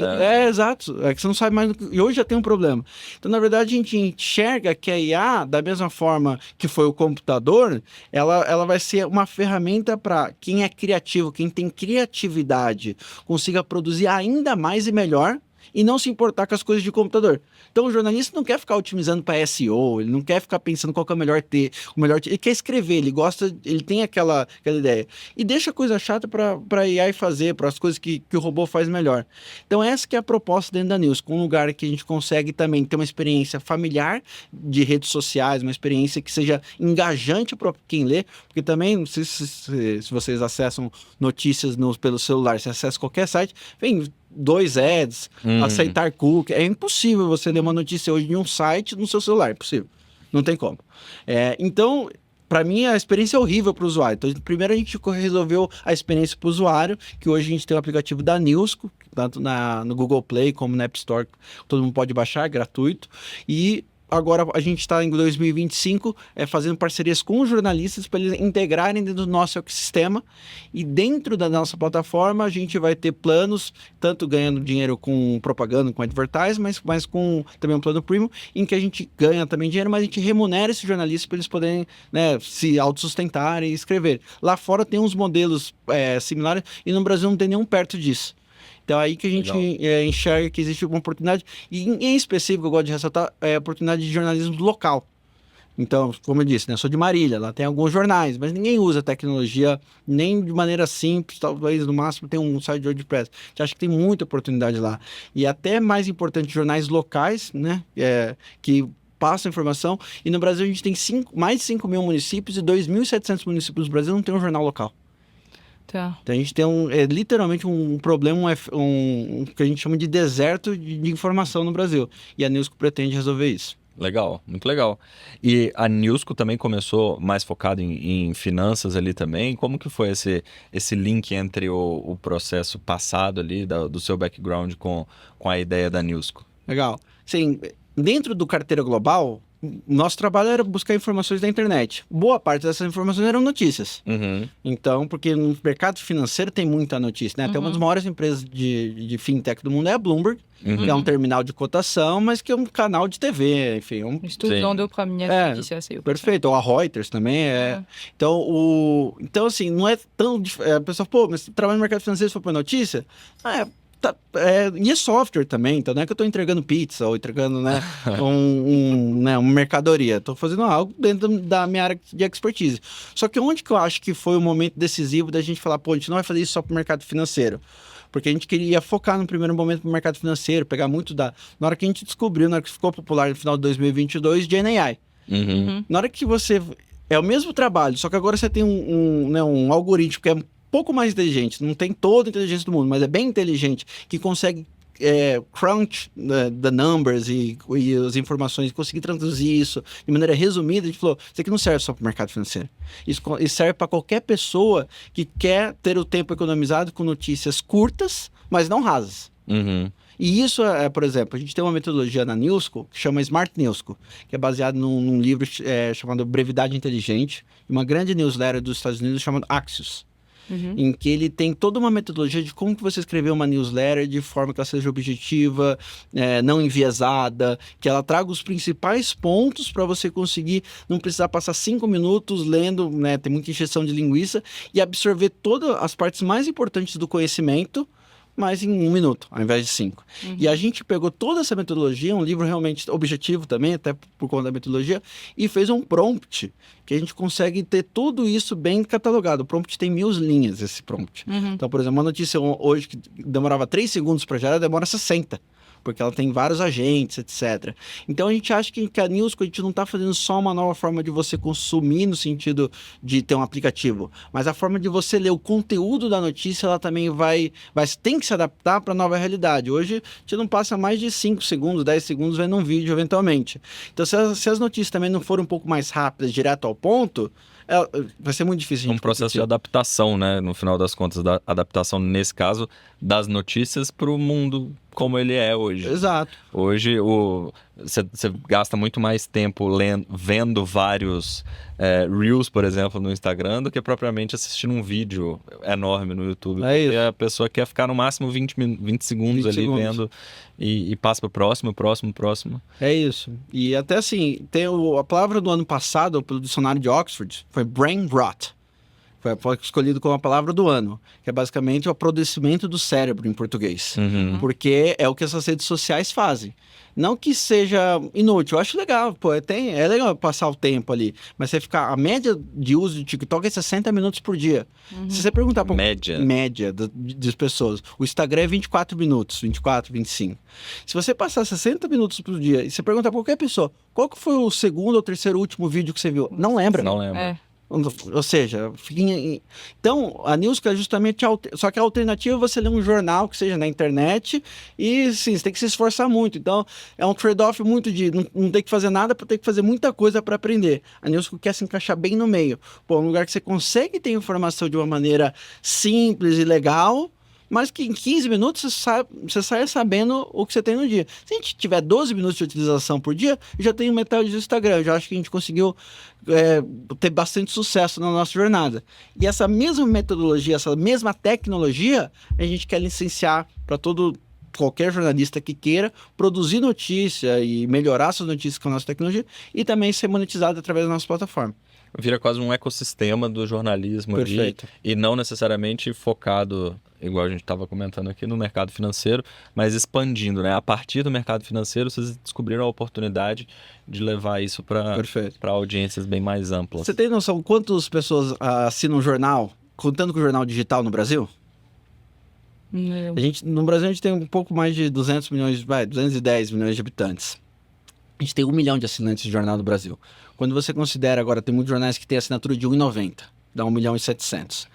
Exato. É que você não sabe mais... E hoje já tem um problema. Então, na verdade, a gente enxerga que a IA, da mesma forma que foi o computador, ela vai ser uma ferramenta para quem é criativo, quem tem criatividade, consiga produzir ainda mais e melhor e não se importar com as coisas de computador. Então o jornalista não quer ficar otimizando para SEO, ele não quer ficar pensando qual que é o melhor ele quer escrever, ele tem aquela ideia. E deixa a coisa chata para a AI fazer, para as coisas que o robô faz melhor. Então essa que é a proposta dentro da News, com um lugar que a gente consegue também ter uma experiência familiar de redes sociais, uma experiência que seja engajante para quem lê, porque também, não sei se vocês acessam notícias pelo celular, se acessa qualquer site, vem 2 ads, aceitar cookie. É impossível você ler uma notícia hoje em um site no seu celular, é impossível. Não tem como. Então, para mim, a experiência é horrível para o usuário. Então, primeiro a gente resolveu a experiência para o usuário, que hoje a gente tem o aplicativo da Newsco, tanto no Google Play como na App Store, todo mundo pode baixar, é gratuito. E agora a gente está em 2025 fazendo parcerias com os jornalistas para eles integrarem dentro do nosso ecossistema, e dentro da nossa plataforma a gente vai ter planos, tanto ganhando dinheiro com propaganda, com advertising, mas com também um plano premium, em que a gente ganha também dinheiro, mas a gente remunera esses jornalistas para eles poderem, né, se autossustentarem e escrever. Lá fora tem uns modelos similares, e no Brasil não tem nenhum perto disso. Então, aí que a gente enxerga que existe uma oportunidade, e em específico, eu gosto de ressaltar, a oportunidade de jornalismo local. Então, como eu disse, né, eu sou de Marília, lá tem alguns jornais, mas ninguém usa tecnologia nem de maneira simples, talvez no máximo tem um site de WordPress. A gente acha que tem muita oportunidade lá. E até mais importante, jornais locais, né, que passam informação. E no Brasil a gente tem mais de 5 mil municípios, e 2.700 municípios do Brasil não tem um jornal local. Tá. Então a gente tem literalmente um problema, que a gente chama de deserto de informação no Brasil. E a Newsco pretende resolver isso. Legal, muito legal. E a Newsco também começou mais focado em finanças ali também. Como que foi esse link entre o processo passado ali, do seu background com a ideia da Newsco? Legal. Sim, dentro do Carteira Global, nosso trabalho era buscar informações da internet. Boa parte dessas informações eram notícias. Uhum. Então, porque no mercado financeiro tem muita notícia, né? Até uma das maiores empresas de fintech do mundo é a Bloomberg, que é um terminal de cotação, mas que é um canal de TV, enfim. Estou usando para minha notícia. Perfeito. Ou a Reuters também é. Então, assim, não é tão... A pessoa, mas você trabalha no mercado financeiro, se for para notícia? E é software também, então não é que eu estou entregando pizza ou entregando, né, uma mercadoria. Estou fazendo algo dentro da minha área de expertise. Só que onde que eu acho que foi o momento decisivo da gente falar, a gente não vai fazer isso só para o mercado financeiro? Porque a gente queria focar no primeiro momento para o mercado financeiro, pegar muito na hora que a gente descobriu, na hora que ficou popular no final de 2022, GenAI. Na hora que você... É o mesmo trabalho, só que agora você tem um algoritmo que é pouco mais inteligente, não tem toda a inteligência do mundo, mas é bem inteligente, que consegue crunch the numbers e as informações, conseguir traduzir isso de maneira resumida. A gente falou, isso aqui não serve só para o mercado financeiro, isso serve para qualquer pessoa que quer ter o tempo economizado com notícias curtas, mas não rasas. E isso por exemplo, a gente tem uma metodologia na Newsco que chama Smart Newsco, que é baseado num livro chamado Brevidade Inteligente, uma grande newsletter dos Estados Unidos chamado Axios. Em que ele tem toda uma metodologia de como que você escrever uma newsletter de forma que ela seja objetiva, não enviesada, que ela traga os principais pontos para você conseguir não precisar passar 5 minutos lendo, né, ter muita injeção de linguiça, e absorver todas as partes mais importantes do conhecimento, mas em 1 minuto, ao invés de 5. E a gente pegou toda essa metodologia, um livro realmente objetivo também, até por conta da metodologia, e fez um prompt, que a gente consegue ter tudo isso bem catalogado. O prompt tem 1000 linhas, esse prompt. Então, por exemplo, uma notícia hoje que demorava 3 segundos para gerar, demora 60. Porque ela tem vários agentes, etc. Então a gente acha que a Newsco, a gente não está fazendo só uma nova forma de você consumir no sentido de ter um aplicativo, mas a forma de você ler o conteúdo da notícia, ela também tem que se adaptar para a nova realidade. Hoje a gente não passa mais de 5 segundos, 10 segundos vendo um vídeo eventualmente. Então se as notícias também não forem um pouco mais rápidas, direto ao ponto, vai ser muito difícil. Um processo de adaptação, né? No final das contas, da adaptação, nesse caso, das notícias para o mundo como ele é hoje. Exato. Hoje, você gasta muito mais tempo vendo vários Reels, por exemplo, no Instagram, do que propriamente assistindo um vídeo enorme no YouTube. Isso. E a pessoa quer ficar no máximo 20 segundos ali vendo e passa para o próximo. É isso. E até assim, tem a palavra do ano passado, pelo dicionário de Oxford, foi brain rot. Foi escolhido como a palavra do ano, que é basicamente o apodrecimento do cérebro em português. Porque é o que essas redes sociais fazem. Não que seja inútil, eu acho legal, é legal passar o tempo ali, mas você ficar, a média de uso de TikTok é 60 minutos por dia. Se você perguntar para média das pessoas, o Instagram é 24 minutos, 24, 25. Se você passar 60 minutos por dia e você perguntar para qualquer pessoa, qual que foi o segundo ou terceiro último vídeo que você viu? Não lembra. Não lembra. Ou seja, então a Newsco é justamente só que a alternativa é você ler um jornal que seja na internet e sim, você tem que se esforçar muito. Então é um trade-off muito de não ter que fazer nada para ter que fazer muita coisa para aprender. A Newsco quer se encaixar bem no meio, um lugar que você consegue ter informação de uma maneira simples e legal, mas que em 15 minutos você sai sabendo o que você tem no dia. Se a gente tiver 12 minutos de utilização por dia, já tem metade do Instagram. Eu já acho que a gente conseguiu ter bastante sucesso na nossa jornada. E essa mesma metodologia, essa mesma tecnologia, a gente quer licenciar para qualquer jornalista que queira produzir notícia e melhorar suas notícias com a nossa tecnologia e também ser monetizado através da nossa plataforma. Vira quase um ecossistema do jornalismo ali, e não necessariamente focado, igual a gente estava comentando aqui, no mercado financeiro, mas expandindo, né? A partir do mercado financeiro, vocês descobriram a oportunidade de levar isso para audiências bem mais amplas. Você tem noção quantas pessoas assinam um jornal, contando com o jornal digital no Brasil? No Brasil a gente tem um pouco mais de 210 milhões de habitantes. A gente tem 1 milhão de assinantes de jornal no Brasil. Quando você considera agora, tem muitos jornais que têm assinatura de R$1,90, dá 1 milhão e 700.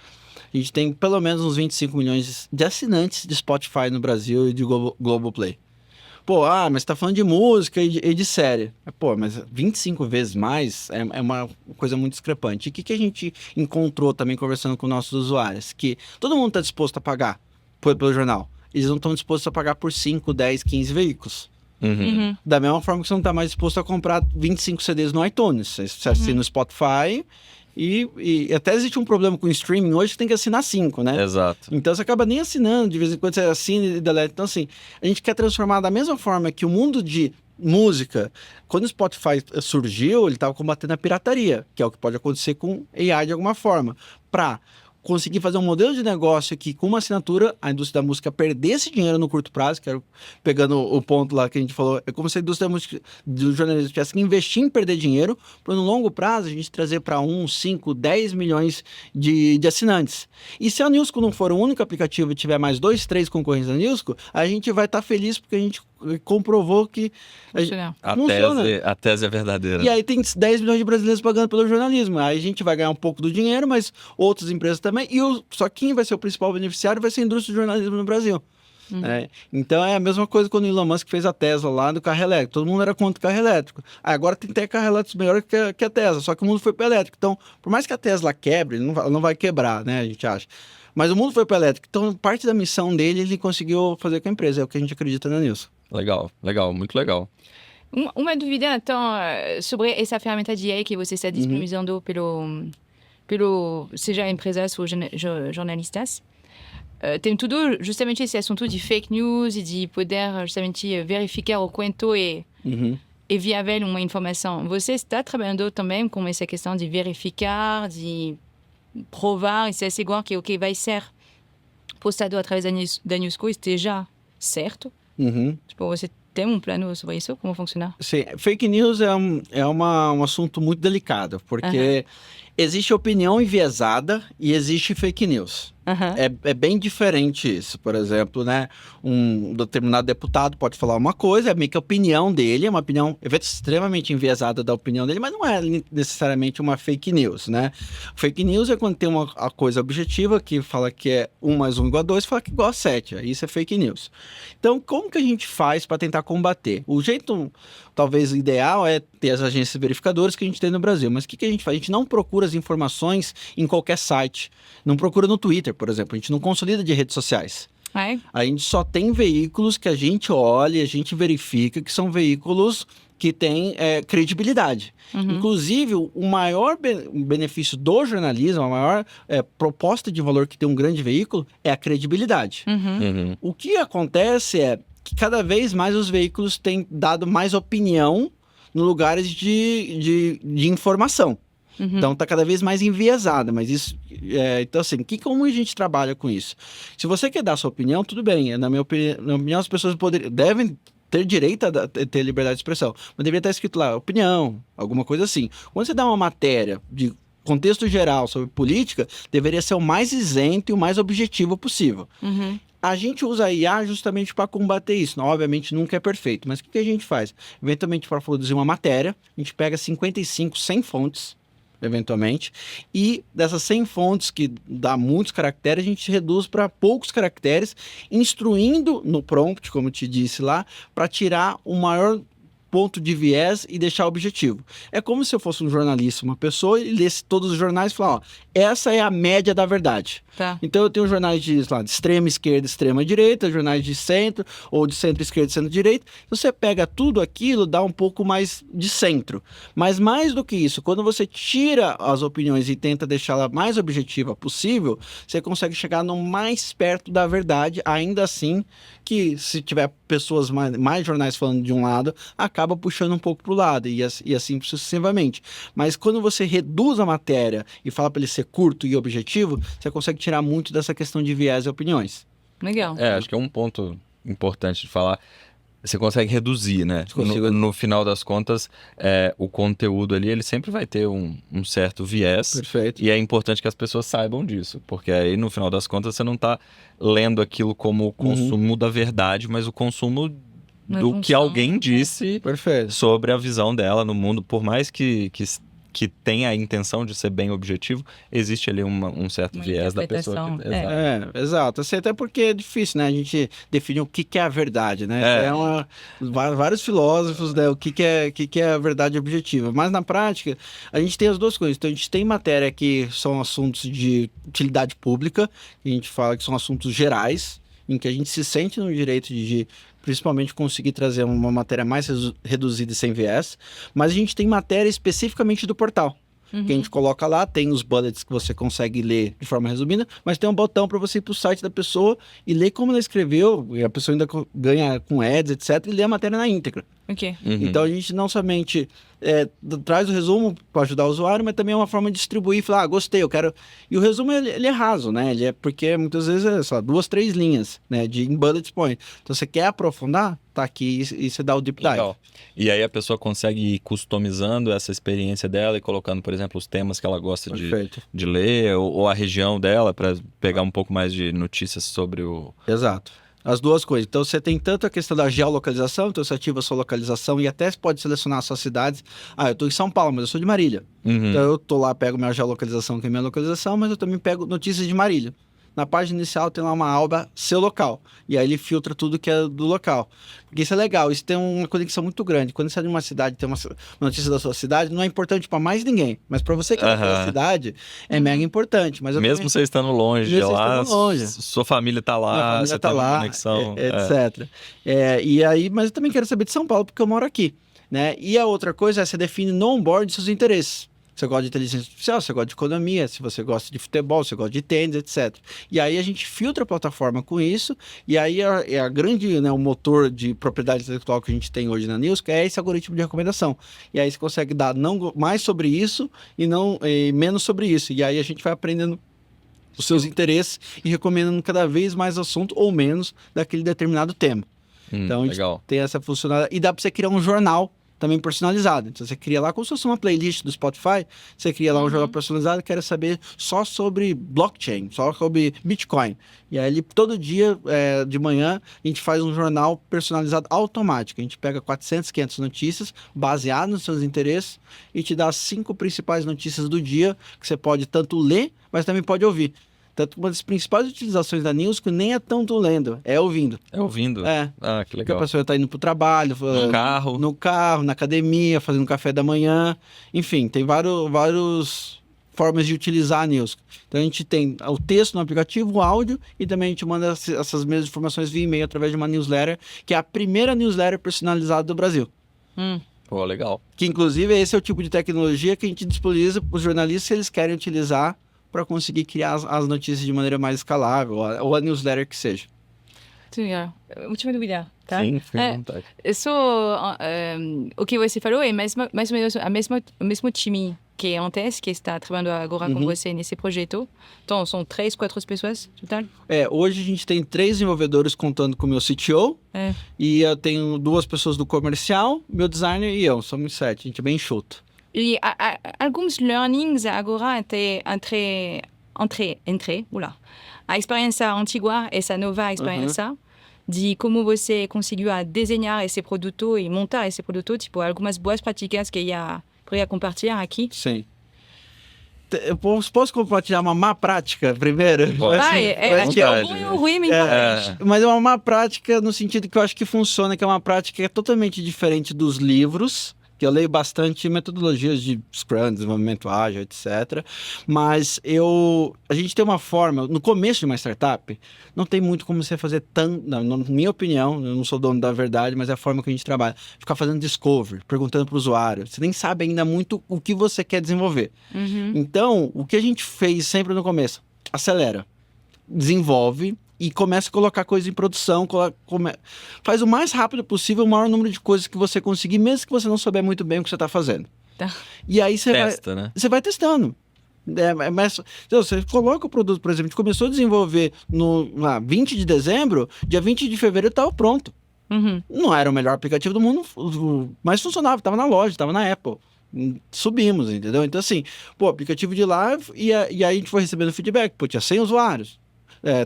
A gente tem pelo menos uns 25 milhões de assinantes de Spotify no Brasil e de Globoplay. Pô, mas você tá falando de música e de série. Pô, mas 25 vezes mais é uma coisa muito discrepante. E o que a gente encontrou também conversando com nossos usuários? Que todo mundo está disposto a pagar pelo jornal. Eles não estão dispostos a pagar por 5, 10, 15 veículos. Da mesma forma que você não está mais disposto a comprar 25 CDs no iTunes. Você assina no Spotify e até existe um problema com o streaming hoje que tem que assinar 5, né? Exato. Então você acaba nem assinando, de vez em quando você assina e deleta. Então assim, a gente quer transformar da mesma forma que o mundo de música, quando o Spotify surgiu, ele estava combatendo a pirataria, que é o que pode acontecer com AI de alguma forma, para conseguir fazer um modelo de negócio que, com uma assinatura, a indústria da música perdesse dinheiro no curto prazo, que era pegando o ponto lá que a gente falou, é como se a indústria da música, do jornalismo tivesse que investir em perder dinheiro, para no longo prazo a gente trazer para 1, 5, 10 milhões de assinantes. E se a Newsco não for o único aplicativo e tiver mais 2, 3 concorrentes da Newsco, a gente vai estar feliz porque a gente comprovou que funciona. A tese é verdadeira. E aí tem 10 milhões de brasileiros pagando pelo jornalismo. Aí a gente vai ganhar um pouco do dinheiro, mas outras empresas também. Só quem vai ser o principal beneficiário vai ser a indústria do jornalismo no Brasil. Então é a mesma coisa quando o Elon Musk fez a Tesla lá do carro elétrico. Todo mundo era contra o carro elétrico. Agora tem até carro elétrico melhor que a Tesla, só que o mundo foi para elétrico. Então, por mais que a Tesla quebre, ele não vai quebrar, né? A gente acha. Mas o mundo foi para elétrico. Então, parte da missão dele, ele conseguiu fazer com a empresa. É o que a gente acredita na Nilson. Legal, muito legal. Uma dúvida, então, sobre essa ferramenta de AI que você está disponibilizando seja empresas ou jornalistas. Tem tudo justamente esse assunto de fake news e de poder justamente verificar o quanto é viável uma informação. Você está trabalhando também com essa questão de verificar, de provar e se assegurar que o que vai ser postado através da Newsco esteja certo? Tipo, você tem um plano sobre isso? Como funciona? Sim, fake news é um assunto muito delicado, porque existe opinião enviesada e existe fake news. É bem diferente isso. Por exemplo, né, um determinado deputado pode falar uma coisa, é meio que a opinião dele, é uma opinião extremamente enviesada da opinião dele, mas não é necessariamente uma fake news, né? Fake news é quando tem uma coisa objetiva que fala que é 1 mais 1 igual a 2, fala que é igual a 7. Isso é fake news. Então, como que a gente faz para tentar combater? O jeito, talvez, ideal é ter as agências verificadoras que a gente tem no Brasil. Mas o que a gente faz? A gente não procura as informações em qualquer site. Não procura no Twitter, por exemplo. A gente não consolida de redes sociais. A gente só tem veículos que a gente olha, a gente verifica que são veículos que têm credibilidade. Inclusive, o maior benefício do jornalismo, a maior proposta de valor que tem um grande veículo é a credibilidade. O que acontece é que cada vez mais os veículos têm dado mais opinião no lugares de informação. Então está cada vez mais enviesada, mas isso então assim, como a gente trabalha com isso? Se você quer dar sua opinião, tudo bem. Na minha opinião, as pessoas devem ter direito a ter liberdade de expressão, mas deveria estar escrito lá, opinião, alguma coisa assim. Quando você dá uma matéria de contexto geral sobre política, deveria ser o mais isento e o mais objetivo possível. A gente usa a IA justamente para combater isso. Obviamente nunca é perfeito, mas o que a gente faz? Eventualmente, para produzir uma matéria, a gente pega 55, 100 fontes, eventualmente, e dessas 100 fontes que dá muitos caracteres, a gente reduz para poucos caracteres, instruindo no prompt, como eu te disse lá, para tirar o maior ponto de viés e deixar objetivo. É como se eu fosse um jornalista, uma pessoa, e lesse todos os jornais e falar, ó, essa é a média da verdade. Tá. Então eu tenho jornais de extrema esquerda, extrema direita, jornais de centro, ou de centro-esquerda, centro-direita. Você pega tudo aquilo, dá um pouco mais de centro. Mas mais do que isso, quando você tira as opiniões e tenta deixá-la mais objetiva possível, você consegue chegar no mais perto da verdade, ainda assim que se tiver pessoas mais jornais falando de um lado, acaba puxando um pouco para o lado, e assim sucessivamente. Mas quando você reduz a matéria e fala para ele ser curto e objetivo, você consegue tirar muito dessa questão de viés e opiniões. Legal. Acho que é um ponto importante de falar. Você consegue reduzir, né? Consigo. No final das contas, o conteúdo ali, ele sempre vai ter um certo viés. Perfeito. E é importante que as pessoas saibam disso. Porque aí, no final das contas, você não está lendo aquilo como o consumo da verdade, mas o consumo do que alguém disse Perfeito. sobre a visão dela no mundo. Por mais que tenha a intenção de ser bem objetivo, existe ali um certo Uma viés da pessoa. interpretação, Exato. Assim, até porque é difícil, né? A gente definir o que é a verdade, né? Vários filósofos, né? O que é a verdade objetiva. Mas na prática, a gente tem as duas coisas. Então, a gente tem matéria que são assuntos de utilidade pública, que a gente fala que são assuntos gerais, em que a gente se sente no direito de principalmente conseguir trazer uma matéria mais reduzida e sem viés, mas a gente tem matéria especificamente do portal, que a gente coloca lá, tem os bullets que você consegue ler de forma resumida, mas tem um botão para você ir para o site da pessoa e ler como ela escreveu, e a pessoa ainda ganha com ads, etc, e ler a matéria na íntegra. Ok. Então a gente não somente traz o resumo para ajudar o usuário, mas também é uma forma de distribuir e falar, gostei, eu quero... E o resumo ele é raso, né? Ele é porque muitas vezes é só 2, 3 linhas, né? Em bullet point. Então você quer aprofundar, tá aqui e você dá o deep dive. Legal. E aí a pessoa consegue ir customizando essa experiência dela e colocando, por exemplo, os temas que ela gosta de ler ou a região dela para pegar um pouco mais de notícias sobre o... Exato. As duas coisas. Então, você tem tanto a questão da geolocalização, então você ativa a sua localização e até pode selecionar as suas cidades. Eu estou em São Paulo, mas eu sou de Marília. Então, eu estou lá, pego minha geolocalização, que é minha localização, mas eu também pego notícias de Marília. Na página inicial tem lá uma aba seu local. E aí ele filtra tudo que é do local. Porque isso é legal, isso tem uma conexão muito grande. Quando você é de uma cidade, tem uma notícia da sua cidade, não é importante para mais ninguém. Mas para você que é daquela cidade, é mega importante. Mas mesmo você estando longe de lá, sua família tá lá, você tá lá, conexão. Etc. E aí, mas eu também quero saber de São Paulo, porque eu moro aqui. Né? E a outra coisa é você define no onboard seus interesses. Você gosta de inteligência artificial, você gosta de economia, se você gosta de futebol, você gosta de tênis, etc. E aí a gente filtra a plataforma com isso, e aí é a grande, né, o motor de propriedade intelectual que a gente tem hoje na News, que é esse algoritmo de recomendação. E aí você consegue dar não mais sobre isso e menos sobre isso. E aí a gente vai aprendendo os seus interesses e recomendando cada vez mais assunto ou menos daquele determinado tema. Então a gente tem essa funcionalidade. E dá para você criar um jornal também personalizado. Então você cria lá como se fosse uma playlist do Spotify, você cria lá um jornal personalizado que quer saber só sobre blockchain, só sobre Bitcoin. E aí todo dia de manhã a gente faz um jornal personalizado automático. A gente pega 400, 500 notícias baseado nos seus interesses e te dá as 5 principais notícias do dia que você pode tanto ler, mas também pode ouvir. Tanto uma das principais utilizações da News que nem é tanto lendo, é ouvindo. É ouvindo? Ah, que legal. Porque a pessoa está indo para o trabalho, no carro, na academia, fazendo café da manhã. Enfim, tem várias formas de utilizar a News. Então a gente tem o texto no aplicativo, o áudio, e também a gente manda essas mesmas informações via e-mail através de uma newsletter, que é a primeira newsletter personalizada do Brasil. Pô, legal. Que inclusive esse é o tipo de tecnologia que a gente disponibiliza para os jornalistas se eles querem utilizar para conseguir criar as notícias de maneira mais escalável, ou a newsletter que seja. Legal. Última dúvida, tá? Sim, fica à vontade. O que você falou é mais ou menos o mesmo time que antes, que está trabalhando agora com você nesse projeto. Então, são 3, 4 pessoas total? Hoje a gente tem 3 desenvolvedores contando com o meu CTO, e eu tenho 2 pessoas do comercial, meu designer e eu, somos 7, a gente é bem enxuto. E alguns learnings agora entre a experiência antiga e essa nova experiência de como você conseguiu desenhar esse produto e montar esse produto, tipo algumas boas práticas que poderia compartilhar aqui. Sim. Eu posso compartilhar uma má prática primeiro? Pode. Acho que é o bom e o ruim, mas Mas é uma má prática no sentido que eu acho que funciona, que é uma prática que é totalmente diferente dos livros, que eu leio bastante metodologias de Scrum, desenvolvimento ágil, etc. Mas a gente tem uma forma, no começo de uma startup, não tem muito como você fazer na minha opinião, eu não sou dono da verdade, mas é a forma que a gente trabalha. Ficar fazendo discovery, perguntando para o usuário. Você nem sabe ainda muito o que você quer desenvolver. Então, o que a gente fez sempre no começo? Acelera, desenvolve e começa a colocar coisa em produção, faz o mais rápido possível o maior número de coisas que você conseguir, mesmo que você não souber muito bem o que você está fazendo. Tá. E aí né? Você vai testando. Mas você coloca o produto, por exemplo, a gente começou a desenvolver no 20 de dezembro, dia 20 de fevereiro estava pronto. Não era o melhor aplicativo do mundo, mas funcionava, estava na loja, estava na Apple. Subimos, entendeu? Então assim, aplicativo de live, e aí a gente foi recebendo feedback, tinha 100 usuários.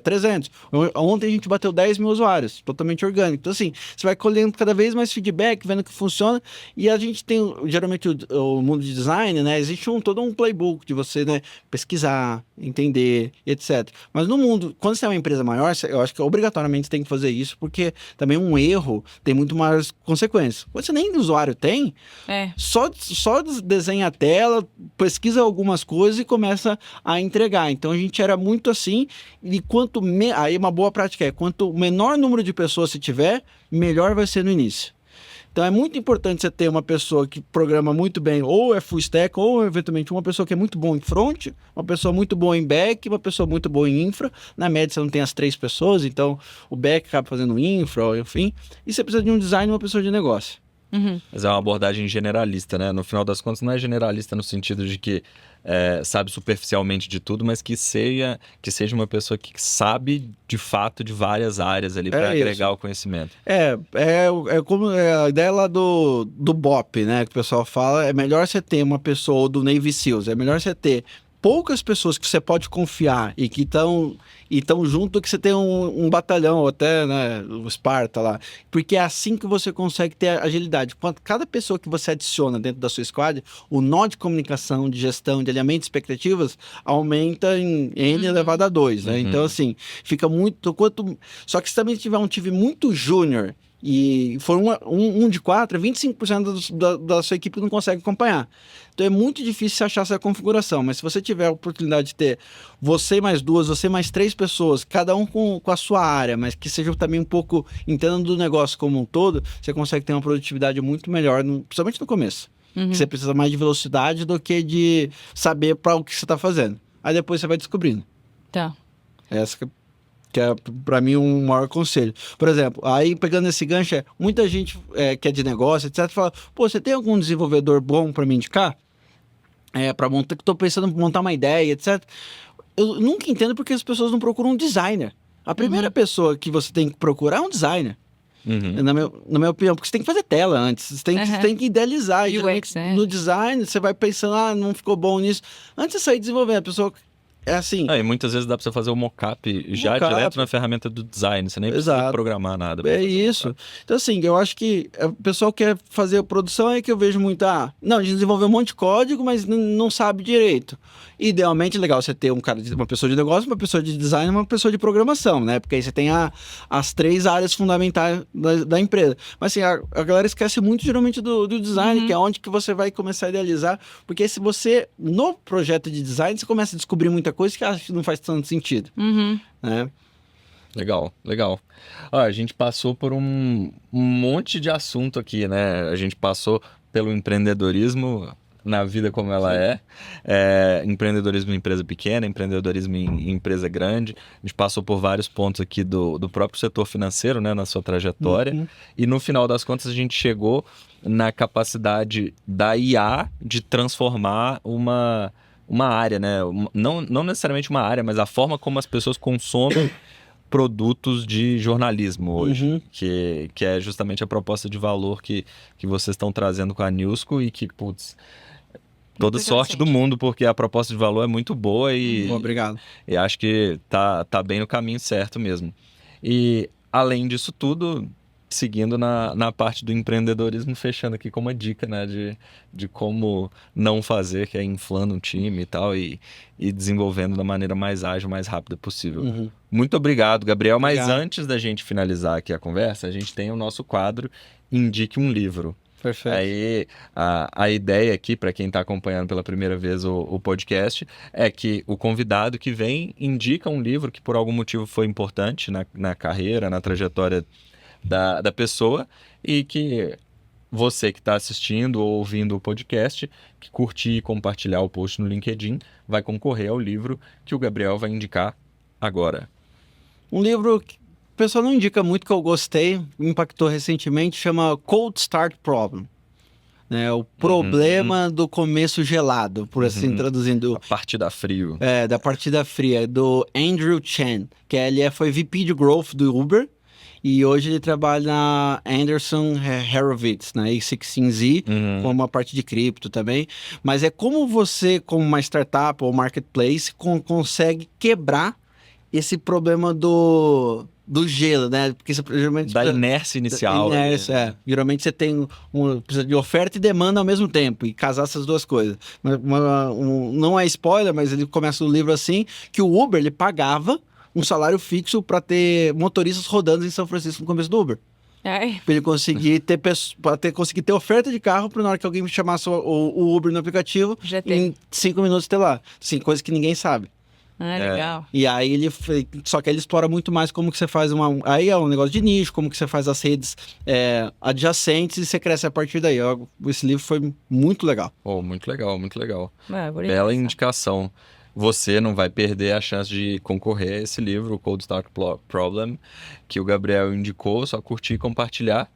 300. Ontem a gente bateu 10 mil usuários, totalmente orgânico. Então, assim, você vai colhendo cada vez mais feedback, vendo que funciona. E a gente tem, geralmente, o mundo de design, né? Existe todo um playbook de você, né, pesquisar, entender, etc. Mas no mundo, quando você é uma empresa maior, eu acho que obrigatoriamente você tem que fazer isso, porque também um erro tem muito mais consequências. Quando você nem usuário tem, só desenha a tela, pesquisa algumas coisas e começa a entregar. Então, a gente era muito assim. E aí uma boa prática quanto menor número de pessoas se tiver, melhor vai ser no início. Então é muito importante você ter uma pessoa que programa muito bem, ou é full stack, ou eventualmente uma pessoa que é muito boa em front, uma pessoa muito boa em back, uma pessoa muito boa em infra. Na média você não tem as 3 pessoas, então o back acaba fazendo infra, enfim. E você precisa de um design e uma pessoa de negócio. Mas é uma abordagem generalista, né? No final das contas, não é generalista no sentido de que sabe superficialmente de tudo, mas que seja uma pessoa que sabe de fato de várias áreas ali para agregar o conhecimento. É como a ideia lá do BOP, né? Que o pessoal fala, é melhor você ter uma pessoa, ou do Navy SEALs, é melhor você ter poucas pessoas que você pode confiar e que estão junto, que você tem um batalhão, ou até, né, o Sparta lá. Porque é assim que você consegue ter agilidade. Cada pessoa que você adiciona dentro da sua squad, o nó de comunicação, de gestão, de alinhamento de expectativas, aumenta em N elevado a 2, né? Então, assim, fica muito... Só que se também tiver um time muito júnior e for um de 4, 25% da sua equipe não consegue acompanhar. Então é muito difícil achar essa configuração, mas se você tiver a oportunidade de ter você mais 2, você mais 3 pessoas, cada um com a sua área, mas que seja também um pouco entendendo do negócio como um todo, você consegue ter uma produtividade muito melhor, principalmente no começo. Que você precisa mais de velocidade do que de saber para o que você está fazendo. Aí depois você vai descobrindo. Tá. Essa que é, para mim, um maior conselho. Por exemplo, aí pegando esse gancho, muita gente que é de negócio, etc., fala, você tem algum desenvolvedor bom para me indicar? Para montar, que estou pensando em montar uma ideia, etc. Eu nunca entendo porque as pessoas não procuram um designer. A primeira pessoa que você tem que procurar é um designer. Na minha opinião, porque você tem que fazer tela antes, você tem que idealizar. UX, no design, você vai pensando, não ficou bom nisso. Antes de sair desenvolvendo, a pessoa... É assim. E muitas vezes dá para você fazer o mockup direto na ferramenta do design. Você nem precisa programar nada. É isso. Então, assim, eu acho que o pessoal quer fazer a produção, é que eu vejo muito, não, a gente desenvolveu um monte de código, mas não sabe direito. Idealmente, é legal você ter uma pessoa de negócio, uma pessoa de design e uma pessoa de programação, né? Porque aí você tem as 3 áreas fundamentais da empresa. Mas, assim, a galera esquece muito, geralmente, do design, que é onde que você vai começar a idealizar. Porque se você, no projeto de design, você começa a descobrir muita coisa que acho que não faz tanto sentido. Né? Legal. A gente passou por um monte de assunto aqui, né? A gente passou pelo empreendedorismo na vida como ela empreendedorismo em empresa pequena, empreendedorismo em empresa grande. A gente passou por vários pontos aqui do próprio setor financeiro, né, na sua trajetória. E no final das contas a gente chegou na capacidade da IA de transformar uma área, né? Não necessariamente uma área, mas a forma como as pessoas consomem produtos de jornalismo hoje, que é justamente a proposta de valor que vocês estão trazendo com a Newsco e que, toda sorte do mundo, porque a proposta de valor é muito boa e... Obrigado. E acho que tá bem no caminho certo mesmo. E, além disso tudo, seguindo na parte do empreendedorismo, fechando aqui com uma dica, né, de como não fazer, que é inflando um time e tal, e desenvolvendo da maneira mais ágil, mais rápida possível. Muito obrigado, Gabriel. Mas Obrigado. antes da gente finalizar aqui a conversa, a gente tem o nosso quadro Indique um Livro. Perfeito. Aí a ideia aqui, para quem está acompanhando pela primeira vez o podcast, é que o convidado que vem indica um livro que por algum motivo foi importante na carreira, na trajetória da pessoa, e que você que está assistindo ou ouvindo o podcast, que curtir e compartilhar o post no LinkedIn, vai concorrer ao livro que o Gabriel vai indicar agora. Um livro que o pessoal não indica muito, que eu gostei, me impactou recentemente, chama Cold Start Problem. O problema do começo gelado, por assim traduzindo. A partida frio. Da partida fria, do Andrew Chen, que ele foi VP de Growth do Uber, e hoje ele trabalha na Anderson Horowitz, na A16Z, com uma parte de cripto também. Mas é como você, como uma startup ou marketplace, consegue quebrar esse problema do gelo, né? Porque você, geralmente, da inércia inicial. Geralmente você tem precisa de oferta e demanda ao mesmo tempo, e casar essas duas coisas. Não é spoiler, mas ele começa o livro assim, que o Uber, ele pagava um salário fixo para ter motoristas rodando em São Francisco no começo do Uber. Para ele conseguir conseguir ter oferta de carro, para na hora que alguém chamasse o Uber no aplicativo, em 5 minutos ter lá. Assim, coisa que ninguém sabe. Legal. E aí só que ele explora muito mais como que você faz aí é um negócio de nicho, como que você faz as redes adjacentes, e você cresce a partir daí. Esse livro foi muito legal. Muito legal, muito legal. Bela indicação. Você não vai perder a chance de concorrer a esse livro, o Cold Start Problem, que o Gabriel indicou, só curtir e compartilhar.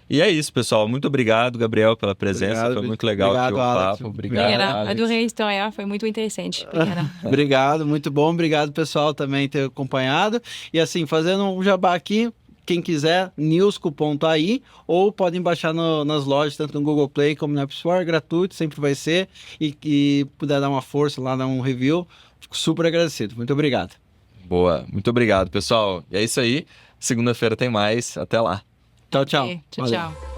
E é isso, pessoal. Muito obrigado, Gabriel, pela presença. Foi muito legal aqui o papo. Obrigado, Alex. Adorei a história, foi muito interessante. Obrigado, muito bom. Obrigado, pessoal, também ter acompanhado. E assim, fazendo um jabá aqui, quem quiser, newsco.ai, ou podem baixar nas lojas, tanto no Google Play como no App Store, gratuito, sempre vai ser. E puder dar uma força lá, dar um review, fico super agradecido. Muito obrigado. Boa, muito obrigado, pessoal. E é isso aí. Segunda-feira tem mais. Até lá. Tchau, tchau. Tchau, tchau.